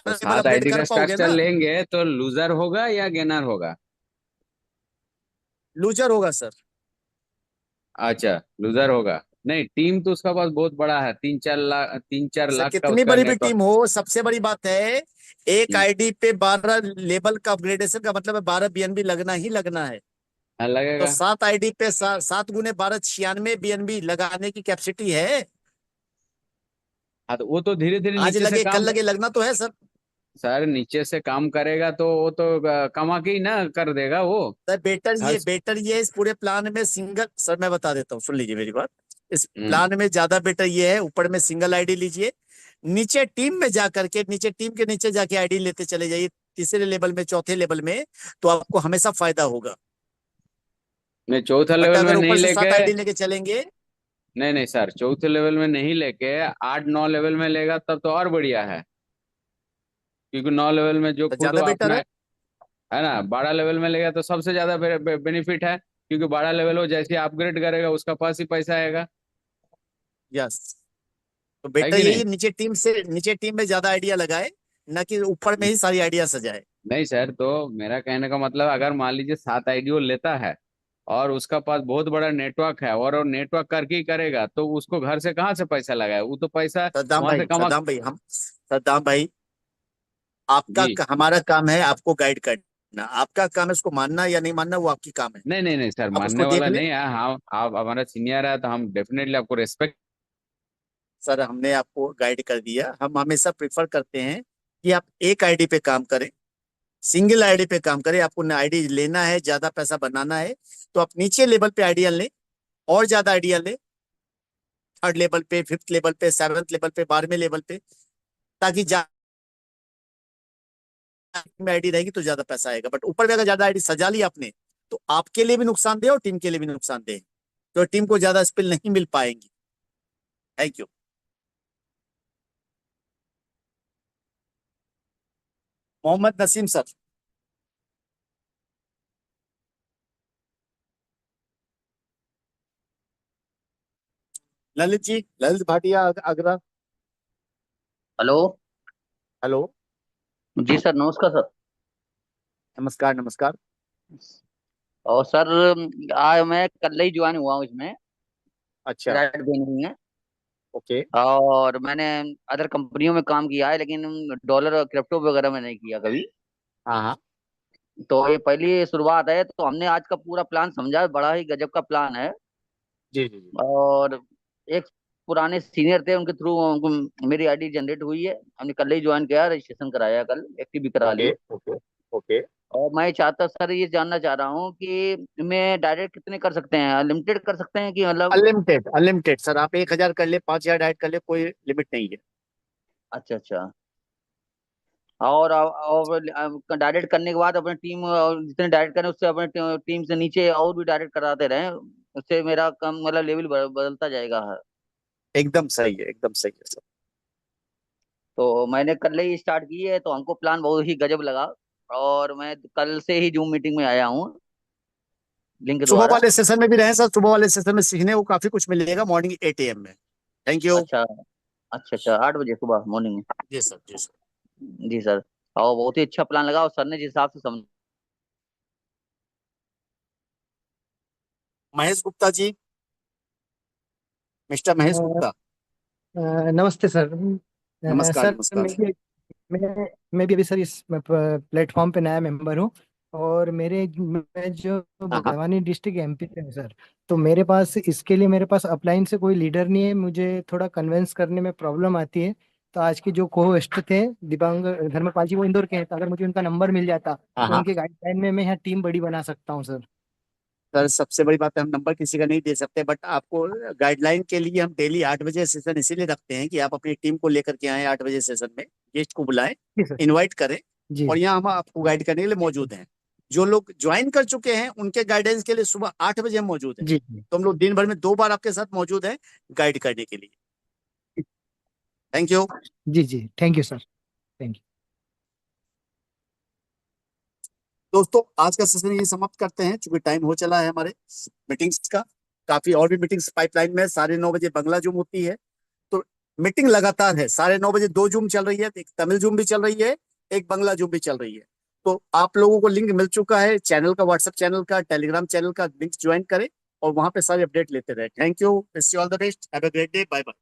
अपडेट आईडी कर का पाओगे स्ट्रक्चर ना? लेंगे तो लूजर होगा या गेनर होगा? लूजर होगा सर। अच्छा, लूजर होगा। नहीं, टीम तो उसका पास बहुत बड़ा है, 3-4 लाख, 3-4 लाख का कितनी उसका बड़ी भी नेटवर्क। टीम हो, सबसे बड़ी बात है एक आईडी पे 12 लेवल का अपग्रेडेशन का मतलब है 12 बीएनबी लगना ही लगना है। तो लगेगा। 7 आईडी पे 7 × 12 96 बीएनबी लगाने की कैपेसिटी है। हाँ तो वो तो धीरे धीरे आज नीचे से लगे कल काम लगे, लगना तो है सर। सर नीचे से काम करेगा तो वो तो कमा के ही ना कर देगा वो। सर हर बेटर ये इस पूरे प्लान में सिंगल, सर मैं बता देता हूँ, सुन लीजिए मेरी बात। इस हम्म, प्लान में ज्यादा बेटर ये है, ऊपर में सिंगल आईडी लीजिए, नीचे टीम में जा करके, नीचे टीम के नीचे जाके आईडी लेते चले जाइए, तीसरे लेवल में, चौथे लेवल में, तो आपको हमेशा फायदा होगा। मैं चौथा बट लेवल में अगर नहीं ऊपर से लेके 7 आईडी लेके चलेंगे, नहीं नहीं सर, चौथे लेवल में नहीं लेके 8-9 लेवल में लेगा तब तो और बढ़िया है। क्योंकि 9 लेवल में जो तो खुद ज्यादा वो बेटर अपना है। है ना 12 लेवल में लेगा तो सबसे ज्यादा बेनिफिट है, क्योंकि 12 लेवल हो जैसे अपग्रेड करेगा उसका पास ही पैसा आएगा, यस, तो है बेटर कि यही नहीं? है, नीचे टीम में ज्यादा आइडिया लगाए, ना कि ऊपर में ही सारी आइडिया सजाए। नहीं सर, तो मेरा कहने का मतलब अगर मान लीजिए 7 आईडी वो लेता है और उसका पास बहुत बड़ा नेटवर्क है और वो नेटवर्क करके ही करेगा, तो उसको घर से कहाँ से पैसा लगाए, वो तो पैसा वहां से कमा। सद्दाम भाई, आपका जी हमारा काम है आपको गाइड करना, आपका काम है उसको मानना या नहीं मानना, वो आपकी काम है। नहीं नहीं नहीं सर, आप मानने उसको देख वाला ले। नहीं है, हाँ आप हमारा सीनियर है तो हम डेफिनेटली आपको रेस्पेक्ट। सर हमने आपको गाइड कर दिया, हम हमेशा प्रेफर करते हैं कि आप एक आईडी पे काम करें, सिंगल आईडी पे काम करें। आपको आईडी लेना है, ज्यादा पैसा बनाना है, तो आप नीचे लेवल पे आइडिया लें, और ज्यादा आइडिया लें, 3rd लेवल पे, 5th लेवल पे, 7th लेवल पे, 12वें लेवल पे, ताकि में आईडी रहेगी तो ज्यादा पैसा आएगा। बट ऊपर में अगर ज्यादा आईडी सजा ली आपने, तो आपके लिए भी नुकसानदेह और टीम के लिए भी नुकसानदेह, तो टीम को ज्यादा स्पिल नहीं मिल पाएंगी। Thank you. Mohammad Naseem sir. Lalit ji, Lalit Bhatia Agra. Hello. Hello. जी सर, नमस्कार सर। नमस्कार नमस्कार। और सर, आज मैं कल ही ज्वाइन हुआ हूँ इसमें, अच्छा। मेरा ऐड भी नहीं है। ओके। और मैंने अदर कंपनियों में काम किया है, लेकिन डॉलर और क्रिप्टो वगैरह में नहीं किया कभी। हाँ हाँ। तो ये पहली शुरुआत है, तो हमने आज का पूरा प्लान समझा, बड़ा ही गजब का प्लान है। जी जी जी। और एक पुराने सीनियर थे, उनके थ्रू मेरी आईडी जनरेट हुई है। हमने कल ही ज्वाइन किया, रजिस्ट्रेशन कराया, कल एक्टिव भी करा ओके ली। Okay okay. और मैं चाहता सर, ये जानना चाह रहा हूँ कि मैं डायरेक्ट कितने कर सकते हैं, अनलिमिटेड कर सकते हैं कि मतलब? अनलिमिटेड, अनलिमिटेड सर, आप 1000 कर ले, 5000 ऐड कर ले, कोई लिमिट नहीं है। अच्छा अच्छा। और डायरेक्ट करने के बाद अपने टीम, जितने डायरेक्ट करें उससे अपने टीम से नीचे और भी डायरेक्ट कराते रहें, उससे मेरा कम मतलब लेवल बदलता जाएगा। एकदम सही है, एकदम सही है सर। तो मैंने कल ही स्टार्ट की है, तो हमको प्लान बहुत ही गजब लगा। और मैं कल से ही जूम मीटिंग में आया हूँ, लिंक सुबह द्वारा। वाले सेशन में भी रहे सर, सुबह वाले सेशन में सीखने को काफी कुछ मिलेगा, मॉर्निंग 8 AM में। Thank you. अच्छा अच्छा। अच्छा, 8 बजे सुबह मॉर्निंग में? जी सर, जी सर। जी सर। और बहुत ही अच्छा प्लान लगा, और सर ने जिस हिसाब से समझ। महेश गुप्ता जी, मिस्टर महेश गुप्ता। नमस्ते सर। नमस्कार सर नमस्कार। मैं भी अभी सर इस प्लेटफॉर्म पे नया मेंबर हूँ। और मैं जो हाँ हाँ। बड़वानी डिस्ट्रिक्ट MP से हूँ सर। तो मेरे पास अपलाइन से कोई लीडर नहीं है, मुझे थोड़ा कन्विंस करने में प्रॉब्लम आती है। तो आज के जो को होस्ट थे दिबांग धर्मपाल जी, वो इंदौर के हैं, तो अगर मुझे उनका नंबर मिल जाता हाँ तो हाँ। उनके गाइडलाइन में मैं यहाँ टीम बड़ी बना सकता हूँ सर। सर सबसे बड़ी बात है, हम नंबर किसी का नहीं दे सकते, बट आपको गाइडलाइन के लिए हम डेली 8 बजे सेशन इसीलिए रखते हैं कि आप अपनी टीम को लेकर के आए 8 बजे सेशन में, गेस्ट को बुलाएं, जी सर। इनवाइट करें, जी और यहाँ हम आपको गाइड करने के लिए जी मौजूद हैं। जो लोग ज्वाइन कर चुके हैं उनके गाइडेंस के लिए सुबह 8 बजे हम मौजूद हैं। जी तो हम लोग दिन भर में 2 बार आपके साथ मौजूद हैं गाइड करने के लिए। Thank you. जी जी। Thank you sir. Thank you. दोस्तों आज का सेशन ये समाप्त करते हैं, चूंकि टाइम हो चला है हमारे मीटिंग्स का। काफी और भी मीटिंग्स पाइपलाइन में, 9:30 बजे बंगला जूम होती है, तो मीटिंग लगातार है। 9:30 बजे 2 जूम चल रही है, एक तमिल जूम भी चल रही है, एक बंगला जूम भी चल रही है। तो आप लोगों को लिंक मिल चुका है चैनल का, व्हाट्सएप चैनल का, टेलीग्राम चैनल का, लिंक ज्वाइन करें और वहां पे सारे अपडेट लेते रहे। Thank you, wish you all the best, have a great day, bye bye.